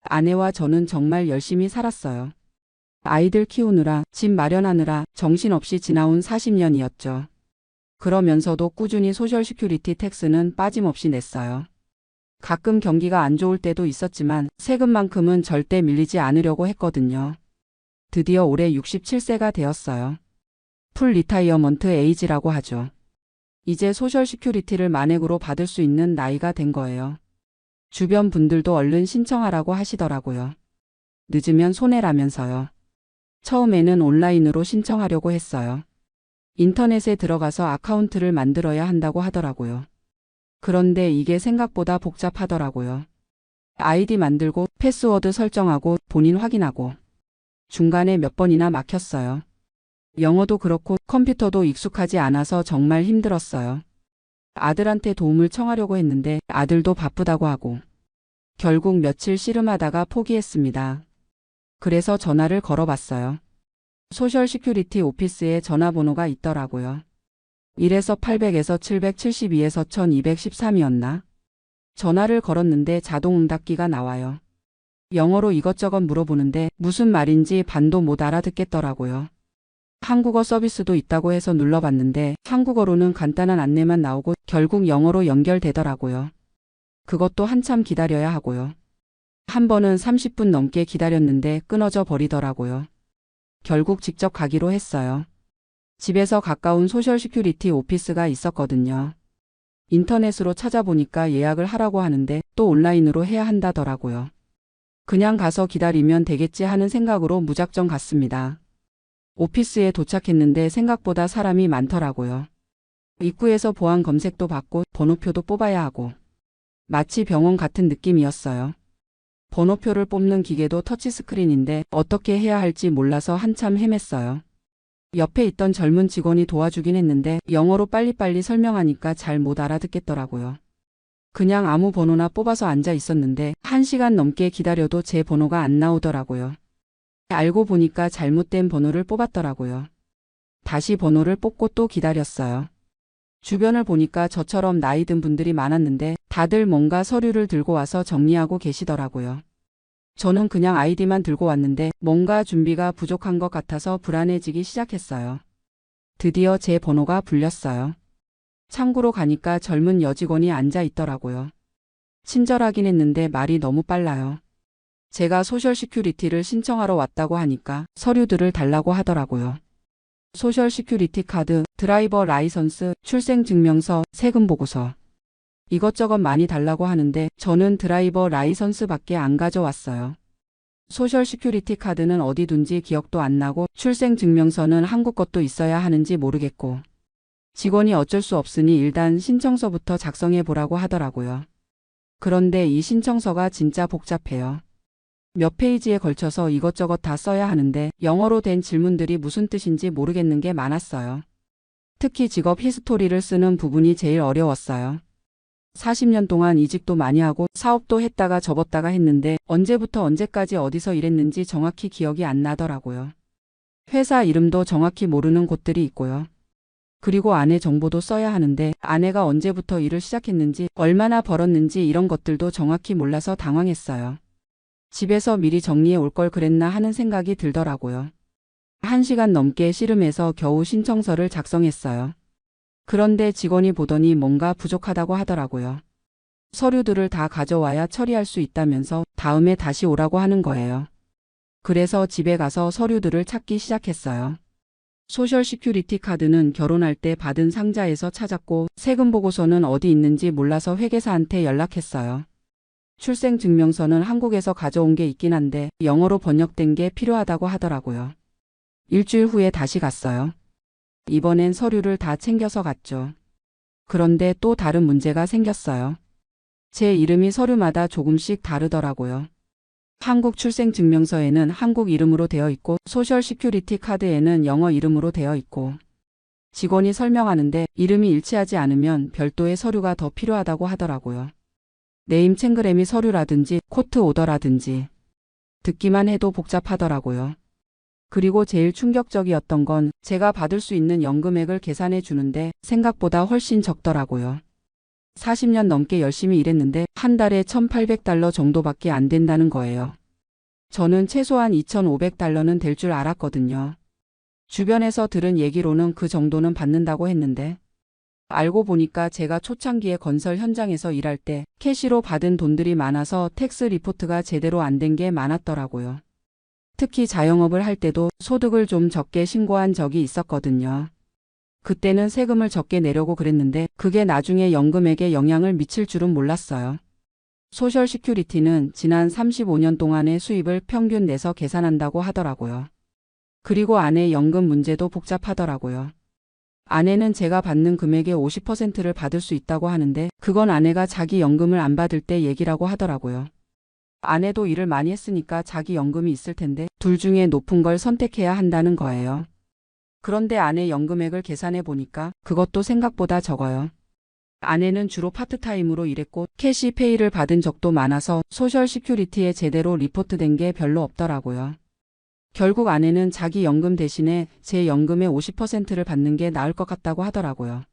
아내와 저는 정말 열심히 살았어요. 아이들 키우느라, 집 마련하느라 정신없이 지나온 40년이었죠. 그러면서도 꾸준히 소셜 시큐리티 텍스는 빠짐없이 냈어요. 가끔 경기가 안 좋을 때도 있었지만 세금만큼은 절대 밀리지 않으려고 했거든요. 드디어 올해 67세가 되었어요. 풀 리타이어먼트 에이지라고 하죠. 이제 소셜 시큐리티를 만액으로 받을 수 있는 나이가 된 거예요. 주변 분들도 얼른 신청하라고 하시더라고요. 늦으면 손해라면서요. 처음에는 온라인으로 신청하려고 했어요. 인터넷에 들어가서 아카운트를 만들어야 한다고 하더라고요. 그런데 이게 생각보다 복잡하더라고요. 아이디 만들고 패스워드 설정하고 본인 확인하고 중간에 몇 번이나 막혔어요. 영어도 그렇고 컴퓨터도 익숙하지 않아서 정말 힘들었어요. 아들한테 도움을 청하려고 했는데 아들도 바쁘다고 하고 결국 며칠 씨름하다가 포기했습니다. 그래서 전화를 걸어봤어요. 소셜 시큐리티 오피스에 전화번호가 있더라고요. 1에서 800에서 772에서 1213이었나? 전화를 걸었는데 자동응답기가 나와요. 영어로 이것저것 물어보는데 무슨 말인지 반도 못 알아듣겠더라고요. 한국어 서비스도 있다고 해서 눌러봤는데 한국어로는 간단한 안내만 나오고 결국 영어로 연결되더라고요. 그것도 한참 기다려야 하고요. 한 번은 30분 넘게 기다렸는데 끊어져 버리더라고요. 결국 직접 가기로 했어요. 집에서 가까운 소셜 시큐리티 오피스가 있었거든요. 인터넷으로 찾아보니까 예약을 하라고 하는데 또 온라인으로 해야 한다더라고요. 그냥 가서 기다리면 되겠지 하는 생각으로 무작정 갔습니다. 오피스에 도착했는데 생각보다 사람이 많더라고요. 입구에서 보안 검색도 받고 번호표도 뽑아야 하고 마치 병원 같은 느낌이었어요. 번호표를 뽑는 기계도 터치스크린인데 어떻게 해야 할지 몰라서 한참 헤맸어요. 옆에 있던 젊은 직원이 도와주긴 했는데 영어로 빨리빨리 설명하니까 잘 못 알아듣겠더라고요. 그냥 아무 번호나 뽑아서 앉아 있었는데 1시간 넘게 기다려도 제 번호가 안 나오더라고요. 알고 보니까 잘못된 번호를 뽑았더라고요. 다시 번호를 뽑고 또 기다렸어요. 주변을 보니까 저처럼 나이 든 분들이 많았는데 다들 뭔가 서류를 들고 와서 정리하고 계시더라고요. 저는 그냥 아이디만 들고 왔는데 뭔가 준비가 부족한 것 같아서 불안해지기 시작했어요. 드디어 제 번호가 불렸어요. 창구로 가니까 젊은 여직원이 앉아 있더라고요. 친절하긴 했는데 말이 너무 빨라요. 제가 소셜 시큐리티를 신청하러 왔다고 하니까 서류들을 달라고 하더라고요. 소셜 시큐리티 카드, 드라이버 라이선스, 출생증명서, 세금 보고서. 이것저것 많이 달라고 하는데 저는 드라이버 라이선스밖에 안 가져왔어요. 소셜 시큐리티 카드는 어디 둔지 기억도 안 나고 출생증명서는 한국 것도 있어야 하는지 모르겠고 직원이 어쩔 수 없으니 일단 신청서부터 작성해 보라고 하더라고요. 그런데 이 신청서가 진짜 복잡해요. 몇 페이지에 걸쳐서 이것저것 다 써야 하는데 영어로 된 질문들이 무슨 뜻인지 모르겠는 게 많았어요. 특히 직업 히스토리를 쓰는 부분이 제일 어려웠어요. 40년 동안 이직도 많이 하고 사업도 했다가 접었다가 했는데 언제부터 언제까지 어디서 일했는지 정확히 기억이 안 나더라고요. 회사 이름도 정확히 모르는 곳들이 있고요. 그리고 아내 정보도 써야 하는데 아내가 언제부터 일을 시작했는지 얼마나 벌었는지 이런 것들도 정확히 몰라서 당황했어요. 집에서 미리 정리해 올 걸 그랬나 하는 생각이 들더라고요. 1시간 넘게 씨름해서 겨우 신청서를 작성했어요. 그런데 직원이 보더니 뭔가 부족하다고 하더라고요. 서류들을 다 가져와야 처리할 수 있다면서 다음에 다시 오라고 하는 거예요. 그래서 집에 가서 서류들을 찾기 시작했어요. 소셜 시큐리티 카드는 결혼할 때 받은 상자에서 찾았고 세금 보고서는 어디 있는지 몰라서 회계사한테 연락했어요. 출생증명서는 한국에서 가져온 게 있긴 한데 영어로 번역된 게 필요하다고 하더라고요. 일주일 후에 다시 갔어요. 이번엔 서류를 다 챙겨서 갔죠. 그런데 또 다른 문제가 생겼어요. 제 이름이 서류마다 조금씩 다르더라고요. 한국 출생증명서에는 한국 이름으로 되어 있고 소셜 시큐리티 카드에는 영어 이름으로 되어 있고 직원이 설명하는데 이름이 일치하지 않으면 별도의 서류가 더 필요하다고 하더라고요. 네임 챙그래미 서류라든지 코트 오더라든지 듣기만 해도 복잡하더라고요. 그리고 제일 충격적이었던 건 제가 받을 수 있는 연금액을 계산해 주는데 생각보다 훨씬 적더라고요. 40년 넘게 열심히 일했는데 한 달에 $1,800 정도밖에 안 된다는 거예요. 저는 최소한 $2,500는 될 줄 알았거든요. 주변에서 들은 얘기로는 그 정도는 받는다고 했는데 알고 보니까 제가 초창기에 건설 현장에서 일할 때 캐시로 받은 돈들이 많아서 텍스 리포트가 제대로 안 된 게 많았더라고요. 특히 자영업을 할 때도 소득을 좀 적게 신고한 적이 있었거든요. 그때는 세금을 적게 내려고 그랬는데 그게 나중에 연금액에 영향을 미칠 줄은 몰랐어요. 소셜 시큐리티는 지난 35년 동안의 수입을 평균 내서 계산한다고 하더라고요. 그리고 아내 연금 문제도 복잡하더라고요. 아내는 제가 받는 금액의 50%를 받을 수 있다고 하는데 그건 아내가 자기 연금을 안 받을 때 얘기라고 하더라고요. 아내도 일을 많이 했으니까 자기 연금이 있을 텐데 둘 중에 높은 걸 선택해야 한다는 거예요. 그런데 아내 연금액을 계산해 보니까 그것도 생각보다 적어요. 아내는 주로 파트타임으로 일했고 캐시페이를 받은 적도 많아서 소셜 시큐리티에 제대로 리포트된 게 별로 없더라고요. 결국 아내는 자기 연금 대신에 제 연금의 50%를 받는 게 나을 것 같다고 하더라고요.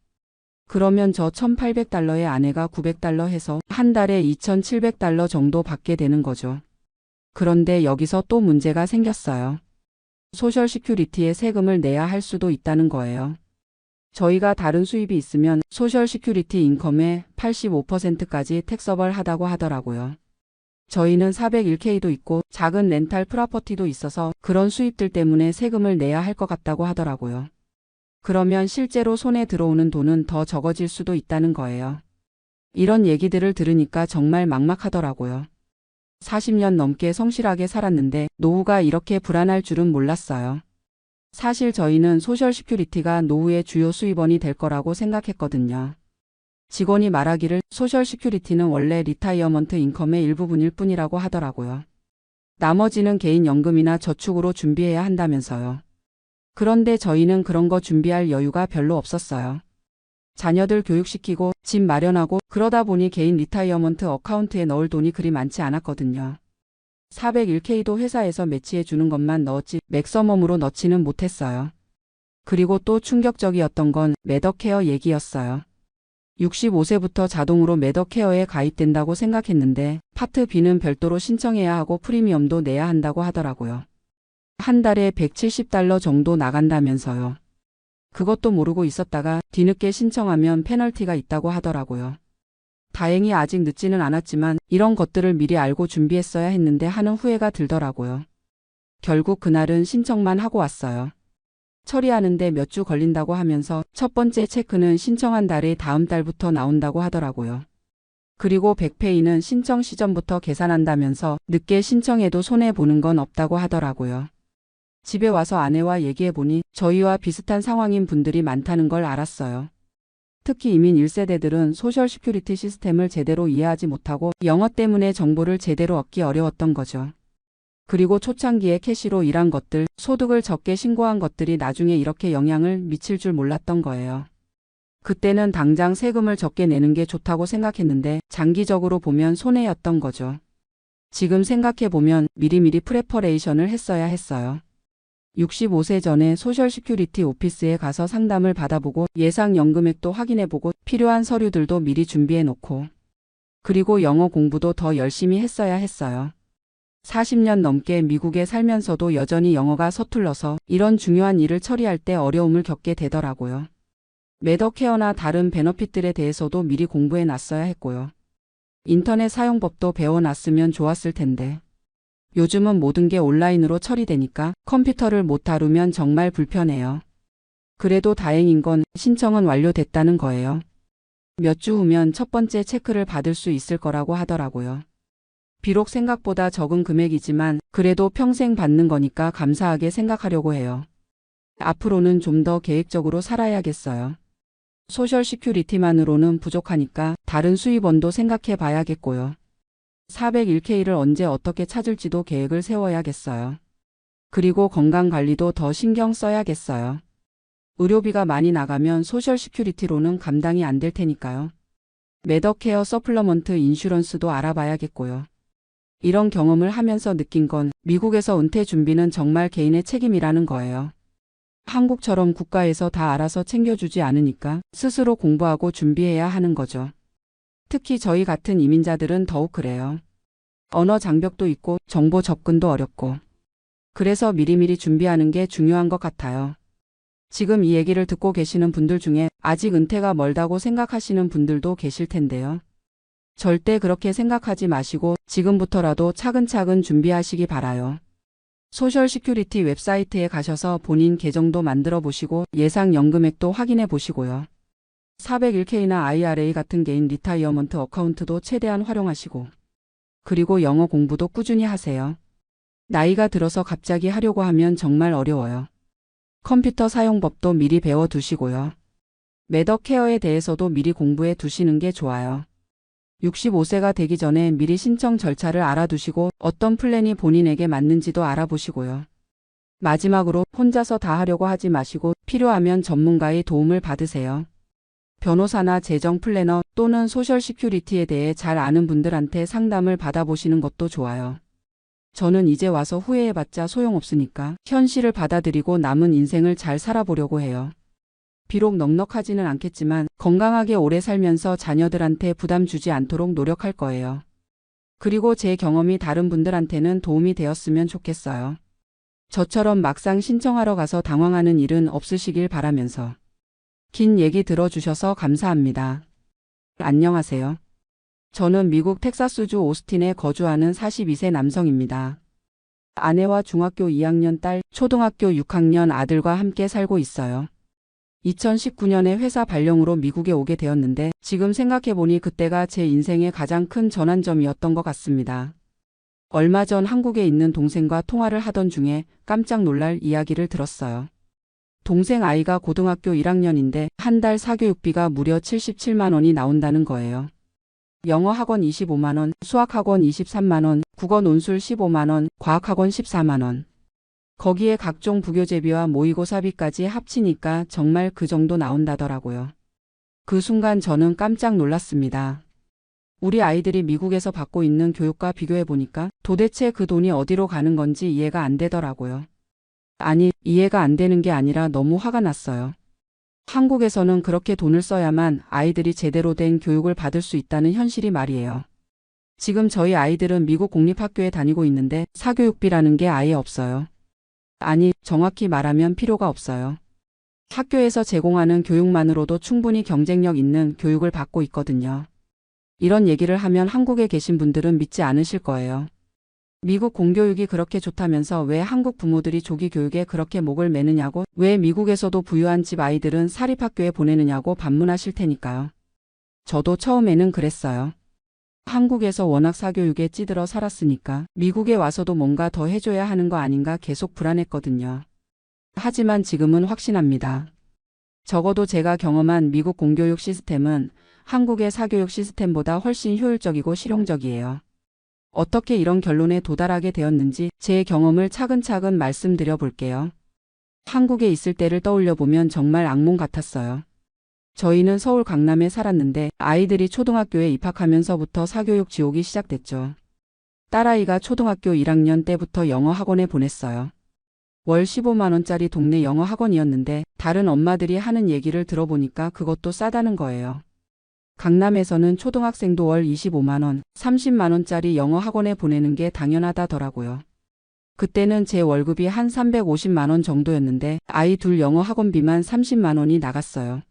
그러면 저 $1,800에 아내가 $900 해서 한 달에 $2,700 정도 받게 되는 거죠. 그런데 여기서 또 문제가 생겼어요. 소셜 시큐리티에 세금을 내야 할 수도 있다는 거예요. 저희가 다른 수입이 있으면 소셜 시큐리티 인컴의 85%까지 텍서블 하다고 하더라고요. 저희는 401K도 있고 작은 렌탈 프라퍼티도 있어서 그런 수입들 때문에 세금을 내야 할 것 같다고 하더라고요. 그러면 실제로 손에 들어오는 돈은 더 적어질 수도 있다는 거예요. 이런 얘기들을 들으니까 정말 막막하더라고요. 40년 넘게 성실하게 살았는데 노후가 이렇게 불안할 줄은 몰랐어요. 사실 저희는 소셜 시큐리티가 노후의 주요 수입원이 될 거라고 생각했거든요. 직원이 말하기를 소셜 시큐리티는 원래 리타이어먼트 인컴의 일부분일 뿐이라고 하더라고요. 나머지는 개인 연금이나 저축으로 준비해야 한다면서요. 그런데 저희는 그런 거 준비할 여유가 별로 없었어요. 자녀들 교육시키고 집 마련하고 그러다 보니 개인 리타이어먼트 어카운트에 넣을 돈이 그리 많지 않았거든요. 401k도 회사에서 매치해 주는 것만 넣었지 맥서멈으로 넣지는 못했어요. 그리고 또 충격적이었던 건 매더케어 얘기였어요. 65세부터 자동으로 매더케어에 가입된다고 생각했는데 파트 B는 별도로 신청해야 하고 프리미엄도 내야 한다고 하더라고요. 한 달에 $170 정도 나간다면서요. 그것도 모르고 있었다가 뒤늦게 신청하면 페널티가 있다고 하더라고요. 다행히 아직 늦지는 않았지만 이런 것들을 미리 알고 준비했어야 했는데 하는 후회가 들더라고요. 결국 그날은 신청만 하고 왔어요. 처리하는데 몇 주 걸린다고 하면서 첫 번째 체크는 신청한 달의 다음 달부터 나온다고 하더라고요. 그리고 100페이는 신청 시점부터 계산한다면서 늦게 신청해도 손해보는 건 없다고 하더라고요. 집에 와서 아내와 얘기해보니 저희와 비슷한 상황인 분들이 많다는 걸 알았어요. 특히 이민 1세대들은 소셜 시큐리티 시스템을 제대로 이해하지 못하고 영어 때문에 정보를 제대로 얻기 어려웠던 거죠. 그리고 초창기에 캐시로 일한 것들, 소득을 적게 신고한 것들이 나중에 이렇게 영향을 미칠 줄 몰랐던 거예요. 그때는 당장 세금을 적게 내는 게 좋다고 생각했는데 장기적으로 보면 손해였던 거죠. 지금 생각해보면 미리미리 프레퍼레이션을 했어야 했어요. 65세 전에 소셜 시큐리티 오피스에 가서 상담을 받아보고 예상 연금액도 확인해보고 필요한 서류들도 미리 준비해놓고 그리고 영어 공부도 더 열심히 했어야 했어요. 40년 넘게 미국에 살면서도 여전히 영어가 서툴러서 이런 중요한 일을 처리할 때 어려움을 겪게 되더라고요. 매더케어나 다른 베너핏들에 대해서도 미리 공부해 놨어야 했고요. 인터넷 사용법도 배워놨으면 좋았을 텐데. 요즘은 모든 게 온라인으로 처리되니까 컴퓨터를 못 다루면 정말 불편해요. 그래도 다행인 건 신청은 완료됐다는 거예요. 몇 주 후면 첫 번째 체크를 받을 수 있을 거라고 하더라고요. 비록 생각보다 적은 금액이지만 그래도 평생 받는 거니까 감사하게 생각하려고 해요. 앞으로는 좀 더 계획적으로 살아야겠어요. 소셜 시큐리티만으로는 부족하니까 다른 수입원도 생각해 봐야겠고요. 401k를 언제 어떻게 찾을지도 계획을 세워야겠어요. 그리고 건강관리도 더 신경 써야겠어요. 의료비가 많이 나가면 소셜 시큐리티로는 감당이 안 될 테니까요. 매더케어 서플러먼트 인슈런스도 알아봐야겠고요. 이런 경험을 하면서 느낀 건 미국에서 은퇴 준비는 정말 개인의 책임이라는 거예요. 한국처럼 국가에서 다 알아서 챙겨주지 않으니까 스스로 공부하고 준비해야 하는 거죠. 특히 저희 같은 이민자들은 더욱 그래요. 언어 장벽도 있고 정보 접근도 어렵고. 그래서 미리미리 준비하는 게 중요한 것 같아요. 지금 이 얘기를 듣고 계시는 분들 중에 아직 은퇴가 멀다고 생각하시는 분들도 계실 텐데요. 절대 그렇게 생각하지 마시고 지금부터라도 차근차근 준비하시기 바라요. 소셜 시큐리티 웹사이트에 가셔서 본인 계정도 만들어 보시고 예상 연금액도 확인해 보시고요. 401k나 IRA 같은 개인 리타이어먼트 어카운트도 최대한 활용하시고 그리고 영어 공부도 꾸준히 하세요. 나이가 들어서 갑자기 하려고 하면 정말 어려워요. 컴퓨터 사용법도 미리 배워 두시고요. 매더케어에 대해서도 미리 공부해 두시는 게 좋아요. 65세가 되기 전에 미리 신청 절차를 알아두시고 어떤 플랜이 본인에게 맞는지도 알아보시고요. 마지막으로 혼자서 다 하려고 하지 마시고 필요하면 전문가의 도움을 받으세요. 변호사나 재정 플래너 또는 소셜 시큐리티에 대해 잘 아는 분들한테 상담을 받아보시는 것도 좋아요. 저는 이제 와서 후회해봤자 소용없으니까 현실을 받아들이고 남은 인생을 잘 살아보려고 해요. 비록 넉넉하지는 않겠지만 건강하게 오래 살면서 자녀들한테 부담 주지 않도록 노력할 거예요. 그리고 제 경험이 다른 분들한테는 도움이 되었으면 좋겠어요. 저처럼 막상 신청하러 가서 당황하는 일은 없으시길 바라면서 긴 얘기 들어주셔서 감사합니다. 안녕하세요. 저는 미국 텍사스주 오스틴에 거주하는 42세 남성입니다. 아내와 중학교 2학년 딸, 초등학교 6학년 아들과 함께 살고 있어요. 2019년에 회사 발령으로 미국에 오게 되었는데 지금 생각해보니 그때가 제 인생의 가장 큰 전환점이었던 것 같습니다. 얼마 전 한국에 있는 동생과 통화를 하던 중에 깜짝 놀랄 이야기를 들었어요. 동생 아이가 고등학교 1학년인데 한 달 사교육비가 무려 77만 원이 나온다는 거예요. 영어 학원 25만 원, 수학 학원 23만 원, 국어 논술 15만 원, 과학 학원 14만 원. 거기에 각종 부교재비와 모의고사비까지 합치니까 정말 그 정도 나온다더라고요. 그 순간 저는 깜짝 놀랐습니다. 우리 아이들이 미국에서 받고 있는 교육과 비교해 보니까 도대체 그 돈이 어디로 가는 건지 이해가 안 되더라고요. 아니, 이해가 안 되는 게 아니라 너무 화가 났어요. 한국에서는 그렇게 돈을 써야만 아이들이 제대로 된 교육을 받을 수 있다는 현실이 말이에요. 지금 저희 아이들은 미국 공립학교에 다니고 있는데 사교육비라는 게 아예 없어요. 아니, 정확히 말하면 필요가 없어요. 학교에서 제공하는 교육만으로도 충분히 경쟁력 있는 교육을 받고 있거든요. 이런 얘기를 하면 한국에 계신 분들은 믿지 않으실 거예요. 미국 공교육이 그렇게 좋다면서 왜 한국 부모들이 조기 교육에 그렇게 목을 매느냐고, 왜 미국에서도 부유한 집 아이들은 사립학교에 보내느냐고 반문하실 테니까요. 저도 처음에는 그랬어요. 한국에서 워낙 사교육에 찌들어 살았으니까 미국에 와서도 뭔가 더 해줘야 하는 거 아닌가 계속 불안했거든요. 하지만 지금은 확신합니다. 적어도 제가 경험한 미국 공교육 시스템은 한국의 사교육 시스템보다 훨씬 효율적이고 실용적이에요. 어떻게 이런 결론에 도달하게 되었는지 제 경험을 차근차근 말씀드려 볼게요. 한국에 있을 때를 떠올려 보면 정말 악몽 같았어요. 저희는 서울 강남에 살았는데 아이들이 초등학교에 입학하면서부터 사교육 지옥이 시작됐죠. 딸아이가 초등학교 1학년 때부터 영어 학원에 보냈어요. 월 15만 원짜리 동네 영어 학원이었는데 다른 엄마들이 하는 얘기를 들어보니까 그것도 싸다는 거예요. 강남에서는 초등학생도 월 25만 원, 30만 원짜리 영어 학원에 보내는 게 당연하다더라고요. 그때는 제 월급이 한 350만 원 정도였는데 아이 둘 영어 학원비만 30만 원이 나갔어요.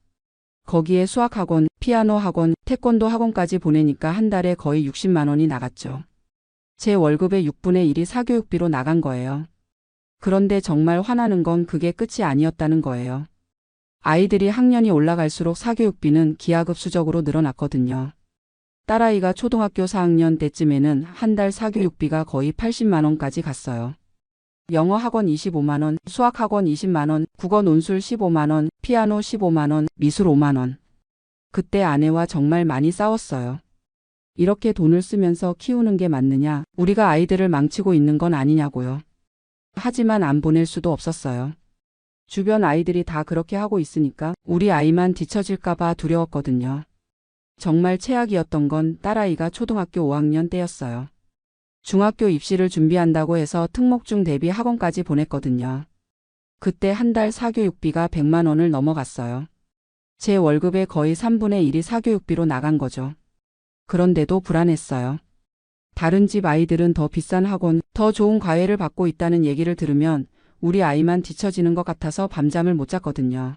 거기에 수학학원, 피아노 학원, 태권도 학원까지 보내니까 한 달에 거의 60만 원이 나갔죠. 제 월급의 6분의 1이 사교육비로 나간 거예요. 그런데 정말 화나는 건 그게 끝이 아니었다는 거예요. 아이들이 학년이 올라갈수록 사교육비는 기하급수적으로 늘어났거든요. 딸아이가 초등학교 4학년 때쯤에는 한 달 사교육비가 거의 80만 원까지 갔어요. 영어 학원 25만 원, 수학 학원 20만 원, 국어 논술 15만 원, 피아노 15만 원, 미술 5만 원. 그때 아내와 정말 많이 싸웠어요. 이렇게 돈을 쓰면서 키우는 게 맞느냐, 우리가 아이들을 망치고 있는 건 아니냐고요. 하지만 안 보낼 수도 없었어요. 주변 아이들이 다 그렇게 하고 있으니까 우리 아이만 뒤처질까봐 두려웠거든요. 정말 최악이었던 건 딸아이가 초등학교 5학년 때였어요. 중학교 입시를 준비한다고 해서 특목중 대비 학원까지 보냈거든요. 그때 한 달 사교육비가 100만 원을 넘어갔어요. 제 월급의 거의 3분의 1이 사교육비로 나간 거죠. 그런데도 불안했어요. 다른 집 아이들은 더 비싼 학원, 더 좋은 과외를 받고 있다는 얘기를 들으면 우리 아이만 뒤처지는 것 같아서 밤잠을 못 잤거든요.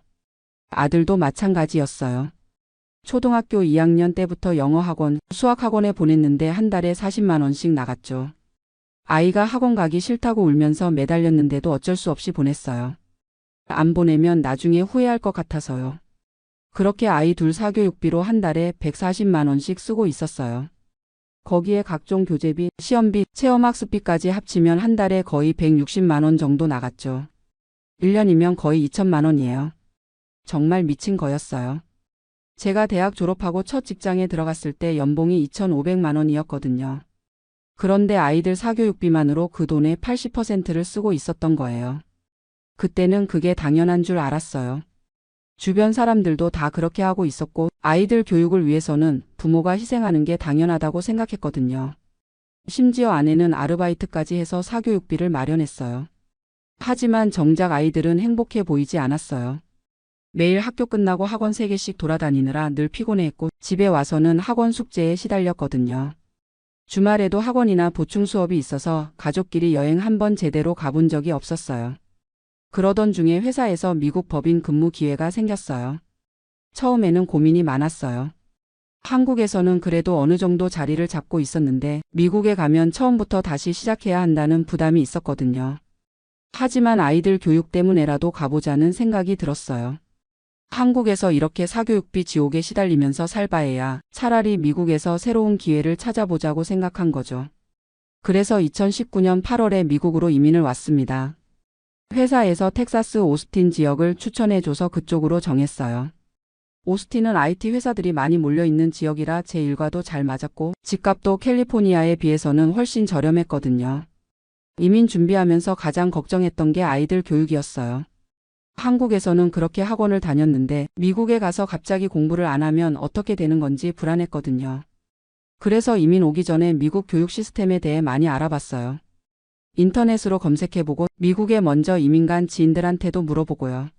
아들도 마찬가지였어요. 초등학교 2학년 때부터 영어 학원, 수학 학원에 보냈는데 한 달에 40만 원씩 나갔죠. 아이가 학원 가기 싫다고 울면서 매달렸는데도 어쩔 수 없이 보냈어요. 안 보내면 나중에 후회할 것 같아서요. 그렇게 아이 둘 사교육비로 한 달에 140만 원씩 쓰고 있었어요. 거기에 각종 교재비, 시험비, 체험학습비까지 합치면 한 달에 거의 160만 원 정도 나갔죠. 1년이면 거의 2천만 원이에요. 정말 미친 거였어요. 제가 대학 졸업하고 첫 직장에 들어갔을 때 연봉이 2,500만 원이었거든요. 그런데 아이들 사교육비만으로 그 돈의 80%를 쓰고 있었던 거예요. 그때는 그게 당연한 줄 알았어요. 주변 사람들도 다 그렇게 하고 있었고 아이들 교육을 위해서는 부모가 희생하는 게 당연하다고 생각했거든요. 심지어 아내는 아르바이트까지 해서 사교육비를 마련했어요. 하지만 정작 아이들은 행복해 보이지 않았어요. 매일 학교 끝나고 학원 3개씩 돌아다니느라 늘 피곤해했고 집에 와서는 학원 숙제에 시달렸거든요. 주말에도 학원이나 보충 수업이 있어서 가족끼리 여행 한 번 제대로 가본 적이 없었어요. 그러던 중에 회사에서 미국 법인 근무 기회가 생겼어요. 처음에는 고민이 많았어요. 한국에서는 그래도 어느 정도 자리를 잡고 있었는데 미국에 가면 처음부터 다시 시작해야 한다는 부담이 있었거든요. 하지만 아이들 교육 때문에라도 가보자는 생각이 들었어요. 한국에서 이렇게 사교육비 지옥에 시달리면서 살 바에야 차라리 미국에서 새로운 기회를 찾아보자고 생각한 거죠. 그래서 2019년 8월에 미국으로 이민을 왔습니다. 회사에서 텍사스 오스틴 지역을 추천해줘서 그쪽으로 정했어요. 오스틴은 IT 회사들이 많이 몰려있는 지역이라 제 일과도 잘 맞았고 집값도 캘리포니아에 비해서는 훨씬 저렴했거든요. 이민 준비하면서 가장 걱정했던 게 아이들 교육이었어요. 한국에서는 그렇게 학원을 다녔는데 미국에 가서 갑자기 공부를 안 하면 어떻게 되는 건지 불안했거든요. 그래서 이민 오기 전에 미국 교육 시스템에 대해 많이 알아봤어요. 인터넷으로 검색해보고 미국에 먼저 이민 간 지인들한테도 물어보고요.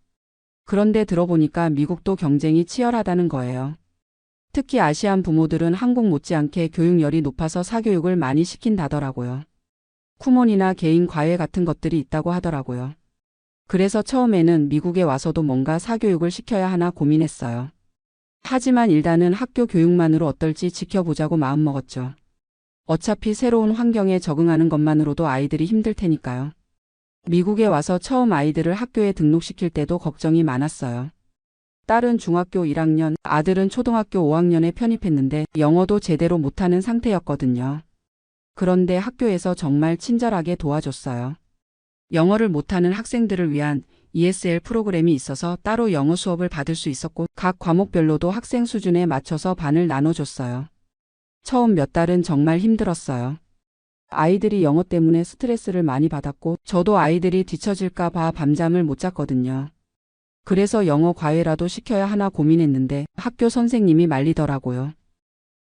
그런데 들어보니까 미국도 경쟁이 치열하다는 거예요. 특히 아시안 부모들은 한국 못지않게 교육열이 높아서 사교육을 많이 시킨다더라고요. 쿠몬이나 개인 과외 같은 것들이 있다고 하더라고요. 그래서 처음에는 미국에 와서도 뭔가 사교육을 시켜야 하나 고민했어요. 하지만 일단은 학교 교육만으로 어떨지 지켜보자고 마음먹었죠. 어차피 새로운 환경에 적응하는 것만으로도 아이들이 힘들 테니까요. 미국에 와서 처음 아이들을 학교에 등록시킬 때도 걱정이 많았어요. 딸은 중학교 1학년, 아들은 초등학교 5학년에 편입했는데 영어도 제대로 못하는 상태였거든요. 그런데 학교에서 정말 친절하게 도와줬어요. 영어를 못하는 학생들을 위한 ESL 프로그램이 있어서 따로 영어 수업을 받을 수 있었고 각 과목별로도 학생 수준에 맞춰서 반을 나눠줬어요. 처음 몇 달은 정말 힘들었어요. 아이들이 영어 때문에 스트레스를 많이 받았고 저도 아이들이 뒤처질까 봐 밤잠을 못 잤거든요. 그래서 영어 과외라도 시켜야 하나 고민했는데 학교 선생님이 말리더라고요.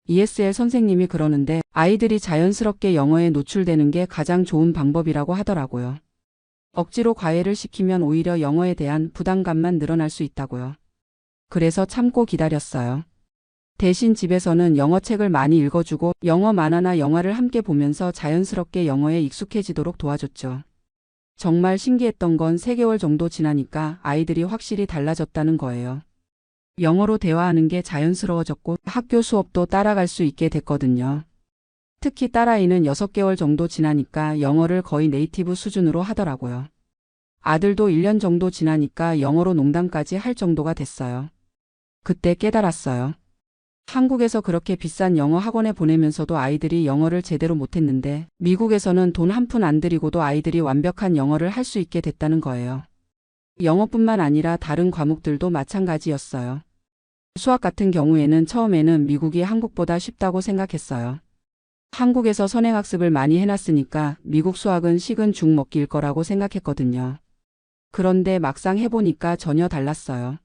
ESL 선생님이 그러는데 아이들이 자연스럽게 영어에 노출되는 게 가장 좋은 방법이라고 하더라고요. 억지로 과외를 시키면 오히려 영어에 대한 부담감만 늘어날 수 있다고요. 그래서 참고 기다렸어요. 대신 집에서는 영어책을 많이 읽어주고 영어 만화나 영화를 함께 보면서 자연스럽게 영어에 익숙해지도록 도와줬죠. 정말 신기했던 건 3개월 정도 지나니까 아이들이 확실히 달라졌다는 거예요. 영어로 대화하는 게 자연스러워졌고 학교 수업도 따라갈 수 있게 됐거든요. 특히 딸아이는 6개월 정도 지나니까 영어를 거의 네이티브 수준으로 하더라고요. 아들도 1년 정도 지나니까 영어로 농담까지 할 정도가 됐어요. 그때 깨달았어요. 한국에서 그렇게 비싼 영어 학원에 보내면서도 아이들이 영어를 제대로 못했는데 미국에서는 돈 한 푼 안 들이고도 아이들이 완벽한 영어를 할 수 있게 됐다는 거예요. 영어뿐만 아니라 다른 과목들도 마찬가지였어요. 수학 같은 경우에는 처음에는 미국이 한국보다 쉽다고 생각했어요. 한국에서 선행학습을 많이 해놨으니까 미국 수학은 식은 죽 먹기일 거라고 생각했거든요. 그런데 막상 해보니까 전혀 달랐어요.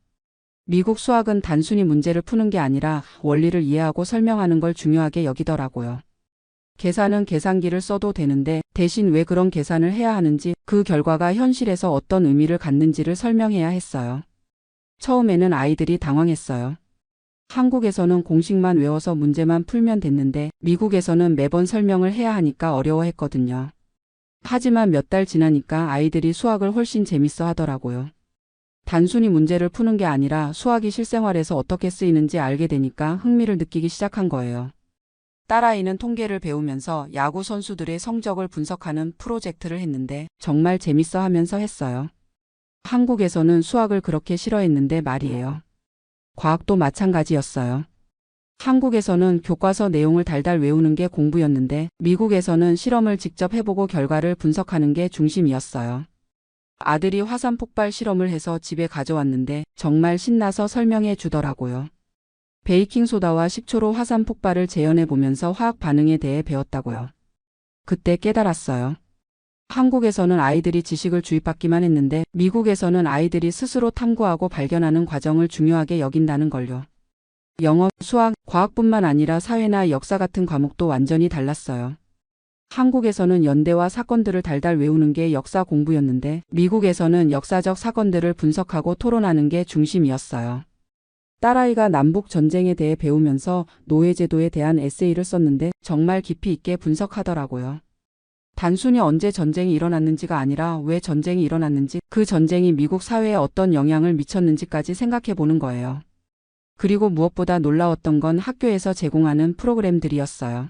미국 수학은 단순히 문제를 푸는 게 아니라 원리를 이해하고 설명하는 걸 중요하게 여기더라고요. 계산은 계산기를 써도 되는데 대신 왜 그런 계산을 해야 하는지 그 결과가 현실에서 어떤 의미를 갖는지를 설명해야 했어요. 처음에는 아이들이 당황했어요. 한국에서는 공식만 외워서 문제만 풀면 됐는데 미국에서는 매번 설명을 해야 하니까 어려워했거든요. 하지만 몇 달 지나니까 아이들이 수학을 훨씬 재밌어 하더라고요. 단순히 문제를 푸는 게 아니라 수학이 실생활에서 어떻게 쓰이는지 알게 되니까 흥미를 느끼기 시작한 거예요. 딸아이는 통계를 배우면서 야구 선수들의 성적을 분석하는 프로젝트를 했는데 정말 재밌어 하면서 했어요. 한국에서는 수학을 그렇게 싫어했는데 말이에요. 과학도 마찬가지였어요. 한국에서는 교과서 내용을 달달 외우는 게 공부였는데 미국에서는 실험을 직접 해보고 결과를 분석하는 게 중심이었어요. 아들이 화산 폭발 실험을 해서 집에 가져왔는데 정말 신나서 설명해 주더라고요. 베이킹소다와 식초로 화산 폭발을 재현해 보면서 화학 반응에 대해 배웠다고요. 그때 깨달았어요. 한국에서는 아이들이 지식을 주입받기만 했는데 미국에서는 아이들이 스스로 탐구하고 발견하는 과정을 중요하게 여긴다는 걸요. 영어, 수학, 과학뿐만 아니라 사회나 역사 같은 과목도 완전히 달랐어요. 한국에서는 연대와 사건들을 달달 외우는 게 역사 공부였는데 미국에서는 역사적 사건들을 분석하고 토론하는 게 중심이었어요. 딸아이가 남북 전쟁에 대해 배우면서 노예제도에 대한 에세이를 썼는데 정말 깊이 있게 분석하더라고요. 단순히 언제 전쟁이 일어났는지가 아니라 왜 전쟁이 일어났는지, 그 전쟁이 미국 사회에 어떤 영향을 미쳤는지까지 생각해 보는 거예요. 그리고 무엇보다 놀라웠던 건 학교에서 제공하는 프로그램들이었어요.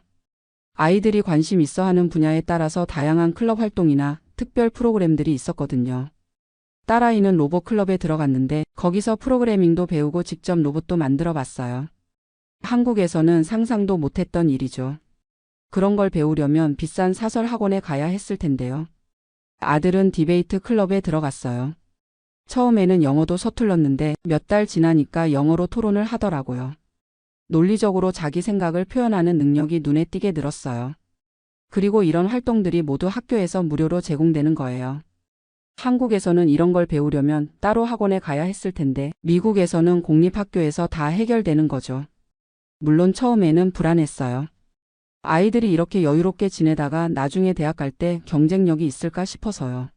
아이들이 관심 있어 하는 분야에 따라서 다양한 클럽 활동이나 특별 프로그램들이 있었거든요. 딸아이는 로봇 클럽에 들어갔는데 거기서 프로그래밍도 배우고 직접 로봇도 만들어 봤어요. 한국에서는 상상도 못했던 일이죠. 그런 걸 배우려면 비싼 사설 학원에 가야 했을 텐데요. 아들은 디베이트 클럽에 들어갔어요. 처음에는 영어도 서툴렀는데 몇 달 지나니까 영어로 토론을 하더라고요. 논리적으로 자기 생각을 표현하는 능력이 눈에 띄게 늘었어요. 그리고 이런 활동들이 모두 학교에서 무료로 제공되는 거예요. 한국에서는 이런 걸 배우려면 따로 학원에 가야 했을 텐데 미국에서는 공립학교에서 다 해결되는 거죠. 물론 처음에는 불안했어요. 아이들이 이렇게 여유롭게 지내다가 나중에 대학 갈 때 경쟁력이 있을까 싶어서요.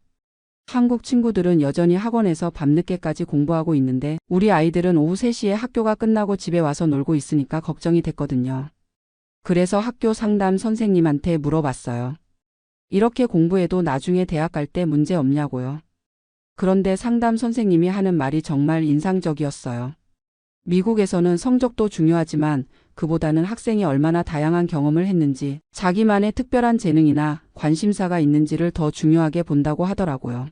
한국 친구들은 여전히 학원에서 밤늦게까지 공부하고 있는데 우리 아이들은 오후 3시에 학교가 끝나고 집에 와서 놀고 있으니까 걱정이 됐거든요. 그래서 학교 상담 선생님한테 물어봤어요. 이렇게 공부해도 나중에 대학 갈 때 문제 없냐고요. 그런데 상담 선생님이 하는 말이 정말 인상적이었어요. 미국에서는 성적도 중요하지만 그보다는 학생이 얼마나 다양한 경험을 했는지, 자기만의 특별한 재능이나 관심사가 있는지를 더 중요하게 본다고 하더라고요.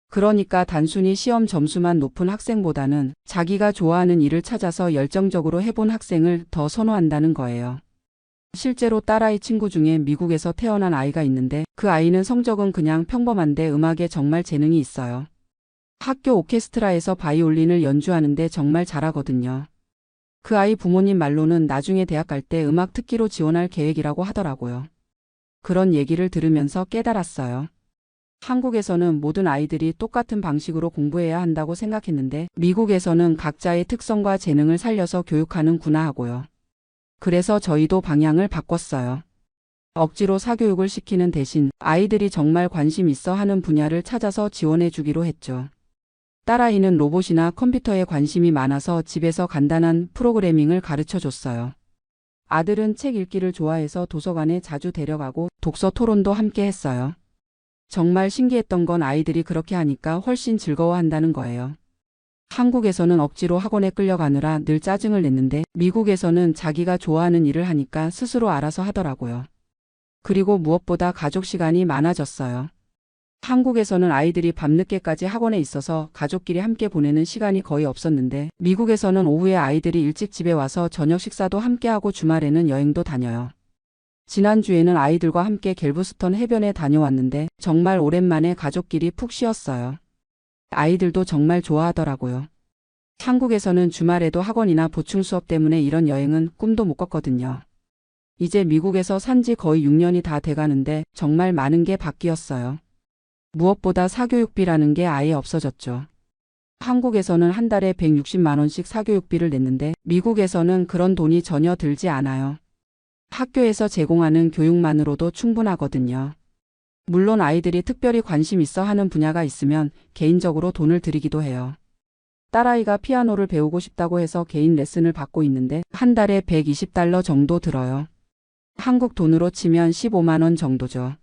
그러니까 단순히 시험 점수만 높은 학생보다는 자기가 좋아하는 일을 찾아서 열정적으로 해본 학생을 더 선호한다는 거예요. 실제로 딸아이 친구 중에 미국에서 태어난 아이가 있는데 그 아이는 성적은 그냥 평범한데 음악에 정말 재능이 있어요. 학교 오케스트라에서 바이올린을 연주하는데 정말 잘하거든요. 그 아이 부모님 말로는 나중에 대학 갈 때 음악 특기로 지원할 계획이라고 하더라고요. 그런 얘기를 들으면서 깨달았어요. 한국에서는 모든 아이들이 똑같은 방식으로 공부해야 한다고 생각했는데 미국에서는 각자의 특성과 재능을 살려서 교육하는구나 하고요. 그래서 저희도 방향을 바꿨어요. 억지로 사교육을 시키는 대신 아이들이 정말 관심 있어 하는 분야를 찾아서 지원해 주기로 했죠. 딸아이는 로봇이나 컴퓨터에 관심이 많아서 집에서 간단한 프로그래밍을 가르쳐 줬어요. 아들은 책 읽기를 좋아해서 도서관에 자주 데려가고 독서 토론도 함께 했어요. 정말 신기했던 건 아이들이 그렇게 하니까 훨씬 즐거워한다는 거예요. 한국에서는 억지로 학원에 끌려가느라 늘 짜증을 냈는데 미국에서는 자기가 좋아하는 일을 하니까 스스로 알아서 하더라고요. 그리고 무엇보다 가족 시간이 많아졌어요. 한국에서는 아이들이 밤늦게까지 학원에 있어서 가족끼리 함께 보내는 시간이 거의 없었는데 미국에서는 오후에 아이들이 일찍 집에 와서 저녁 식사도 함께하고 주말에는 여행도 다녀요. 지난주에는 아이들과 함께 갤브스턴 해변에 다녀왔는데 정말 오랜만에 가족끼리 푹 쉬었어요. 아이들도 정말 좋아하더라고요. 한국에서는 주말에도 학원이나 보충 수업 때문에 이런 여행은 꿈도 못 꿨거든요. 이제 미국에서 산 지 거의 6년이 다 돼가는데 정말 많은 게 바뀌었어요. 무엇보다 사교육비라는 게 아예 없어졌죠. 한국에서는 한 달에 160만 원씩 사교육비를 냈는데 미국에서는 그런 돈이 전혀 들지 않아요. 학교에서 제공하는 교육만으로도 충분하거든요. 물론 아이들이 특별히 관심 있어 하는 분야가 있으면 개인적으로 돈을 들이기도 해요. 딸아이가 피아노를 배우고 싶다고 해서 개인 레슨을 받고 있는데 한 달에 $120 정도 들어요. 한국 돈으로 치면 15만 원 정도죠.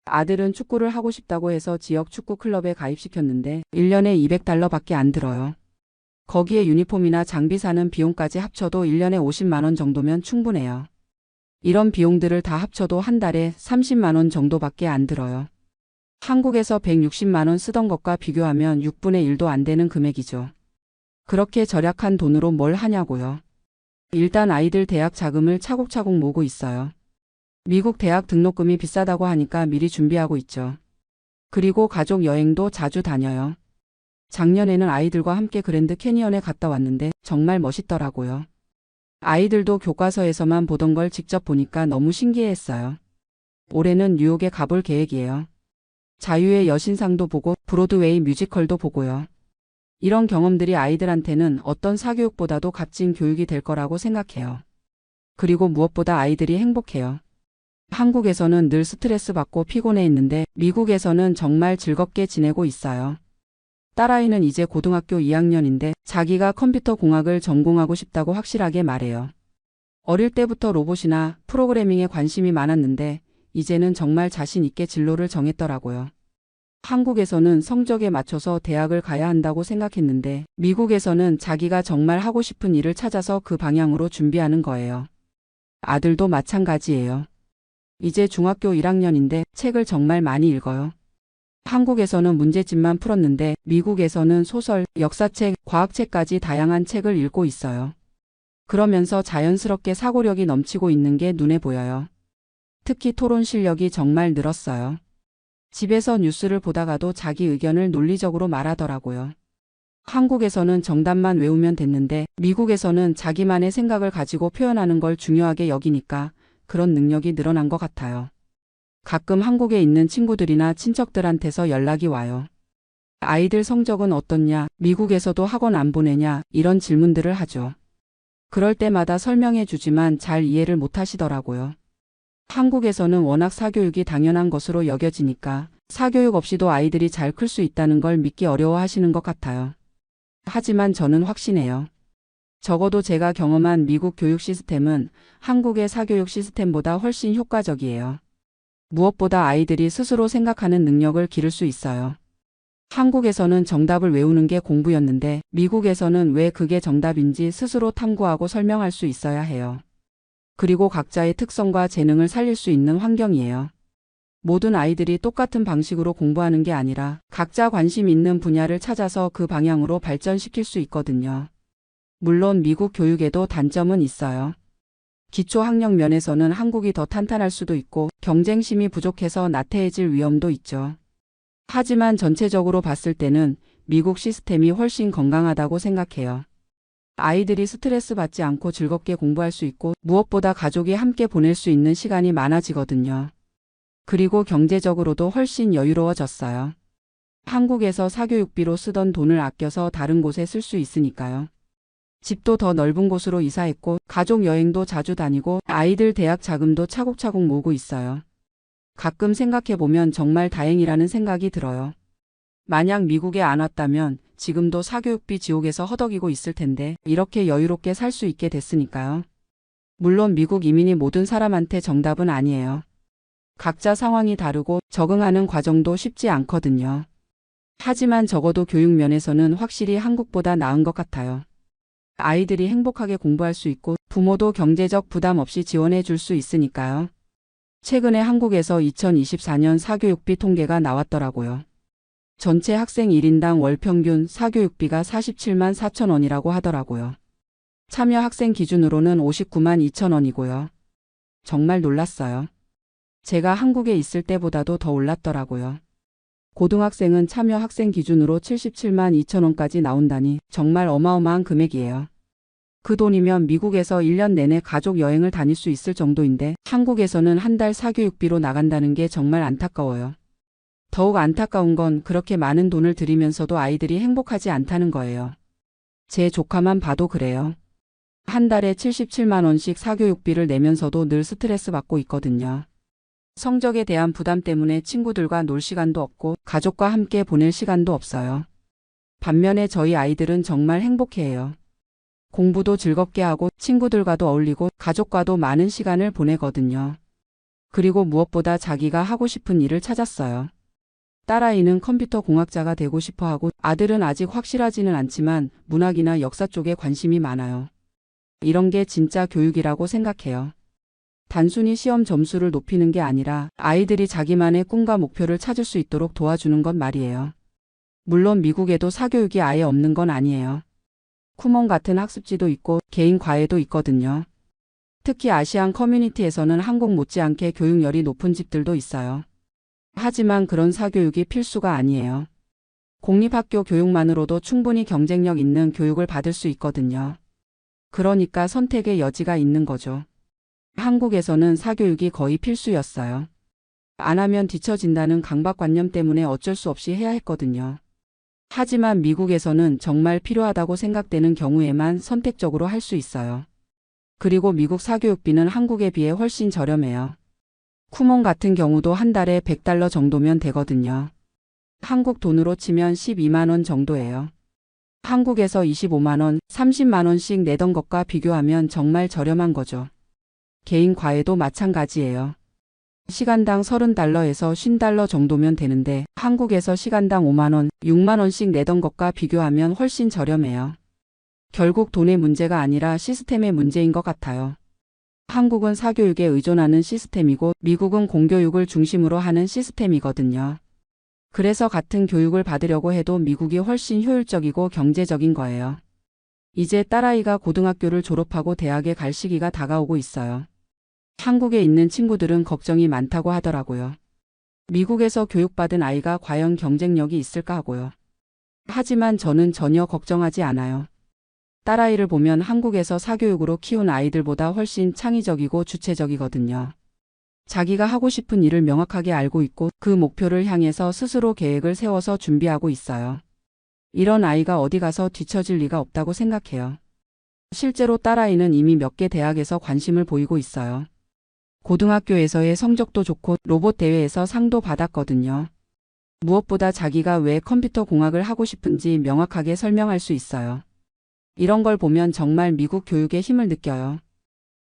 아들은 축구를 하고 싶다고 해서 지역 축구 클럽에 가입시켰는데 1년에 $200 밖에 안 들어요. 거기에 유니폼이나 장비 사는 비용까지 합쳐도 1년에 50만 원 정도면 충분해요. 이런 비용들을 다 합쳐도 한 달에 30만 원 정도밖에 안 들어요. 한국에서 160만 원 쓰던 것과 비교하면 6분의 1도 안 되는 금액이죠. 그렇게 절약한 돈으로 뭘 하냐고요. 일단 아이들 대학 자금을 차곡차곡 모으고 있어요. 미국 대학 등록금이 비싸다고 하니까 미리 준비하고 있죠. 그리고 가족 여행도 자주 다녀요. 작년에는 아이들과 함께 그랜드 캐니언에 갔다 왔는데 정말 멋있더라고요. 아이들도 교과서에서만 보던 걸 직접 보니까 너무 신기해했어요. 올해는 뉴욕에 가볼 계획이에요. 자유의 여신상도 보고 브로드웨이 뮤지컬도 보고요. 이런 경험들이 아이들한테는 어떤 사교육보다도 값진 교육이 될 거라고 생각해요. 그리고 무엇보다 아이들이 행복해요. 한국에서는 늘 스트레스 받고 피곤해 있는데 미국에서는 정말 즐겁게 지내고 있어요. 딸아이는 이제 고등학교 2학년인데 자기가 컴퓨터 공학을 전공하고 싶다고 확실하게 말해요. 어릴 때부터 로봇이나 프로그래밍에 관심이 많았는데 이제는 정말 자신 있게 진로를 정했더라고요. 한국에서는 성적에 맞춰서 대학을 가야 한다고 생각했는데 미국에서는 자기가 정말 하고 싶은 일을 찾아서 그 방향으로 준비하는 거예요. 아들도 마찬가지예요. 이제 중학교 1학년인데 책을 정말 많이 읽어요. 한국에서는 문제집만 풀었는데 미국에서는 소설, 역사책, 과학책까지 다양한 책을 읽고 있어요. 그러면서 자연스럽게 사고력이 넘치고 있는 게 눈에 보여요. 특히 토론 실력이 정말 늘었어요. 집에서 뉴스를 보다가도 자기 의견을 논리적으로 말하더라고요. 한국에서는 정답만 외우면 됐는데 미국에서는 자기만의 생각을 가지고 표현하는 걸 중요하게 여기니까 그런 능력이 늘어난 것 같아요. 가끔 한국에 있는 친구들이나 친척들한테서 연락이 와요. 아이들 성적은 어떻냐, 미국에서도 학원 안 보내냐, 이런 질문들을 하죠. 그럴 때마다 설명해 주지만 잘 이해를 못 하시더라고요. 한국에서는 워낙 사교육이 당연한 것으로 여겨지니까 사교육 없이도 아이들이 잘 클 수 있다는 걸 믿기 어려워하시는 것 같아요. 하지만 저는 확신해요. 적어도 제가 경험한 미국 교육 시스템은 한국의 사교육 시스템보다 훨씬 효과적이에요. 무엇보다 아이들이 스스로 생각하는 능력을 기를 수 있어요. 한국에서는 정답을 외우는 게 공부였는데 미국에서는 왜 그게 정답인지 스스로 탐구하고 설명할 수 있어야 해요. 그리고 각자의 특성과 재능을 살릴 수 있는 환경이에요. 모든 아이들이 똑같은 방식으로 공부하는 게 아니라 각자 관심 있는 분야를 찾아서 그 방향으로 발전시킬 수 있거든요. 물론 미국 교육에도 단점은 있어요. 기초학력 면에서는 한국이 더 탄탄할 수도 있고 경쟁심이 부족해서 나태해질 위험도 있죠. 하지만 전체적으로 봤을 때는 미국 시스템이 훨씬 건강하다고 생각해요. 아이들이 스트레스 받지 않고 즐겁게 공부할 수 있고 무엇보다 가족이 함께 보낼 수 있는 시간이 많아지거든요. 그리고 경제적으로도 훨씬 여유로워졌어요. 한국에서 사교육비로 쓰던 돈을 아껴서 다른 곳에 쓸 수 있으니까요. 집도 더 넓은 곳으로 이사했고 가족 여행도 자주 다니고 아이들 대학 자금도 차곡차곡 모으고 있어요. 가끔 생각해보면 정말 다행이라는 생각이 들어요. 만약 미국에 안 왔다면 지금도 사교육비 지옥에서 허덕이고 있을 텐데 이렇게 여유롭게 살 수 있게 됐으니까요. 물론 미국 이민이 모든 사람한테 정답은 아니에요. 각자 상황이 다르고 적응하는 과정도 쉽지 않거든요. 하지만 적어도 교육 면에서는 확실히 한국보다 나은 것 같아요. 아이들이 행복하게 공부할 수 있고 부모도 경제적 부담 없이 지원해 줄 수 있으니까요. 최근에 한국에서 2024년 사교육비 통계가 나왔더라고요. 전체 학생 1인당 월 평균 사교육비가 47만 4천 원이라고 하더라고요. 참여 학생 기준으로는 59만 2천 원이고요. 정말 놀랐어요. 제가 한국에 있을 때보다도 더 올랐더라고요. 고등학생은 참여 학생 기준으로 77만 2천 원까지 나온다니 정말 어마어마한 금액이에요. 그 돈이면 미국에서 1년 내내 가족 여행을 다닐 수 있을 정도인데 한국에서는 한 달 사교육비로 나간다는 게 정말 안타까워요. 더욱 안타까운 건 그렇게 많은 돈을 들이면서도 아이들이 행복하지 않다는 거예요. 제 조카만 봐도 그래요. 한 달에 77만 원씩 사교육비를 내면서도 늘 스트레스 받고 있거든요. 성적에 대한 부담 때문에 친구들과 놀 시간도 없고 가족과 함께 보낼 시간도 없어요. 반면에 저희 아이들은 정말 행복해해요. 공부도 즐겁게 하고 친구들과도 어울리고 가족과도 많은 시간을 보내거든요. 그리고 무엇보다 자기가 하고 싶은 일을 찾았어요. 딸아이는 컴퓨터 공학자가 되고 싶어 하고 아들은 아직 확실하지는 않지만 문학이나 역사 쪽에 관심이 많아요. 이런 게 진짜 교육이라고 생각해요. 단순히 시험 점수를 높이는 게 아니라 아이들이 자기만의 꿈과 목표를 찾을 수 있도록 도와주는 것 말이에요. 물론 미국에도 사교육이 아예 없는 건 아니에요. 쿠몬 같은 학습지도 있고 개인 과외도 있거든요. 특히 아시안 커뮤니티에서는 한국 못지않게 교육열이 높은 집들도 있어요. 하지만 그런 사교육이 필수가 아니에요. 공립학교 교육만으로도 충분히 경쟁력 있는 교육을 받을 수 있거든요. 그러니까 선택의 여지가 있는 거죠. 한국에서는 사교육이 거의 필수였어요. 안 하면 뒤처진다는 강박관념 때문에 어쩔 수 없이 해야 했거든요. 하지만 미국에서는 정말 필요하다고 생각되는 경우에만 선택적으로 할 수 있어요. 그리고 미국 사교육비는 한국에 비해 훨씬 저렴해요. 쿠몬 같은 경우도 한 달에 $100 정도면 되거든요. 한국 돈으로 치면 12만 원 정도예요. 한국에서 25만 원, 30만 원씩 내던 것과 비교하면 정말 저렴한 거죠. 개인 과외도 마찬가지예요. 시간당 $30에서 $50 정도면 되는데 한국에서 시간당 5만 원, 6만 원씩 내던 것과 비교하면 훨씬 저렴해요. 결국 돈의 문제가 아니라 시스템의 문제인 것 같아요. 한국은 사교육에 의존하는 시스템이고 미국은 공교육을 중심으로 하는 시스템이거든요. 그래서 같은 교육을 받으려고 해도 미국이 훨씬 효율적이고 경제적인 거예요. 이제 딸아이가 고등학교를 졸업하고 대학에 갈 시기가 다가오고 있어요. 한국에 있는 친구들은 걱정이 많다고 하더라고요. 미국에서 교육받은 아이가 과연 경쟁력이 있을까 하고요. 하지만 저는 전혀 걱정하지 않아요. 딸아이를 보면 한국에서 사교육으로 키운 아이들보다 훨씬 창의적이고 주체적이거든요. 자기가 하고 싶은 일을 명확하게 알고 있고 그 목표를 향해서 스스로 계획을 세워서 준비하고 있어요. 이런 아이가 어디 가서 뒤처질 리가 없다고 생각해요. 실제로 딸아이는 이미 몇 개 대학에서 관심을 보이고 있어요. 고등학교에서의 성적도 좋고 로봇 대회에서 상도 받았거든요. 무엇보다 자기가 왜 컴퓨터 공학을 하고 싶은지 명확하게 설명할 수 있어요. 이런 걸 보면 정말 미국 교육의 힘을 느껴요.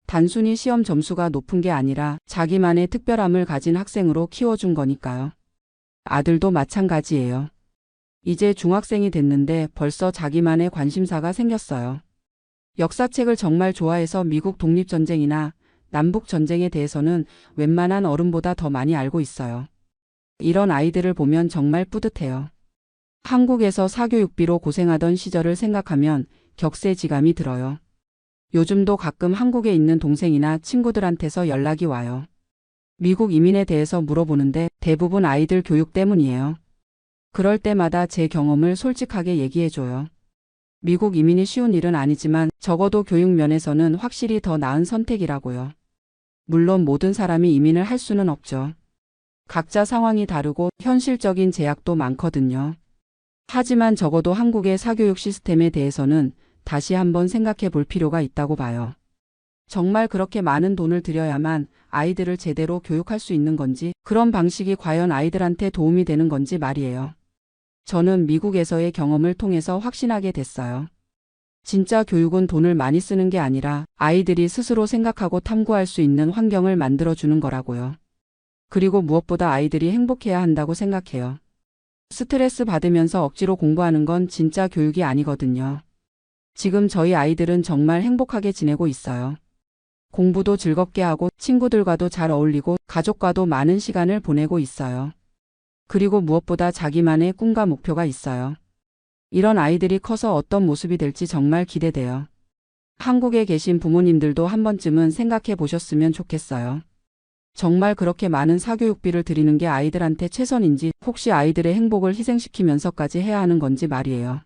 단순히 시험 점수가 높은 게 아니라 자기만의 특별함을 가진 학생으로 키워준 거니까요. 아들도 마찬가지예요. 이제 중학생이 됐는데 벌써 자기만의 관심사가 생겼어요. 역사책을 정말 좋아해서 미국 독립전쟁이나 남북전쟁에 대해서는 웬만한 어른보다 더 많이 알고 있어요. 이런 아이들을 보면 정말 뿌듯해요. 한국에서 사교육비로 고생하던 시절을 생각하면 격세지감이 들어요. 요즘도 가끔 한국에 있는 동생이나 친구들한테서 연락이 와요. 미국 이민에 대해서 물어보는데 대부분 아이들 교육 때문이에요. 그럴 때마다 제 경험을 솔직하게 얘기해줘요. 미국 이민이 쉬운 일은 아니지만 적어도 교육 면에서는 확실히 더 나은 선택이라고요. 물론 모든 사람이 이민을 할 수는 없죠. 각자 상황이 다르고 현실적인 제약도 많거든요. 하지만 적어도 한국의 사교육 시스템에 대해서는 다시 한번 생각해 볼 필요가 있다고 봐요. 정말 그렇게 많은 돈을 들여야만 아이들을 제대로 교육할 수 있는 건지, 그런 방식이 과연 아이들한테 도움이 되는 건지 말이에요. 저는 미국에서의 경험을 통해서 확신하게 됐어요. 진짜 교육은 돈을 많이 쓰는 게 아니라 아이들이 스스로 생각하고 탐구할 수 있는 환경을 만들어주는 거라고요. 그리고 무엇보다 아이들이 행복해야 한다고 생각해요. 스트레스 받으면서 억지로 공부하는 건 진짜 교육이 아니거든요. 지금 저희 아이들은 정말 행복하게 지내고 있어요. 공부도 즐겁게 하고 친구들과도 잘 어울리고 가족과도 많은 시간을 보내고 있어요. 그리고 무엇보다 자기만의 꿈과 목표가 있어요. 이런 아이들이 커서 어떤 모습이 될지 정말 기대돼요. 한국에 계신 부모님들도 한 번쯤은 생각해 보셨으면 좋겠어요. 정말 그렇게 많은 사교육비를 들이는 게 아이들한테 최선인지, 혹시 아이들의 행복을 희생시키면서까지 해야 하는 건지 말이에요.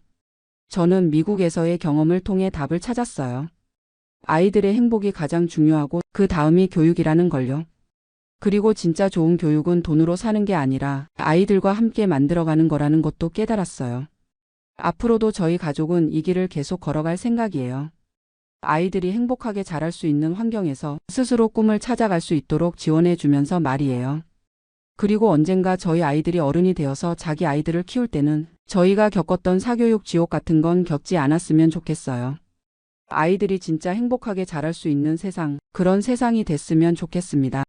저는 미국에서의 경험을 통해 답을 찾았어요. 아이들의 행복이 가장 중요하고 그 다음이 교육이라는 걸요. 그리고 진짜 좋은 교육은 돈으로 사는 게 아니라 아이들과 함께 만들어가는 거라는 것도 깨달았어요. 앞으로도 저희 가족은 이 길을 계속 걸어갈 생각이에요. 아이들이 행복하게 자랄 수 있는 환경에서 스스로 꿈을 찾아갈 수 있도록 지원해 주면서 말이에요. 그리고 언젠가 저희 아이들이 어른이 되어서 자기 아이들을 키울 때는 저희가 겪었던 사교육 지옥 같은 건 겪지 않았으면 좋겠어요. 아이들이 진짜 행복하게 자랄 수 있는 세상, 그런 세상이 됐으면 좋겠습니다.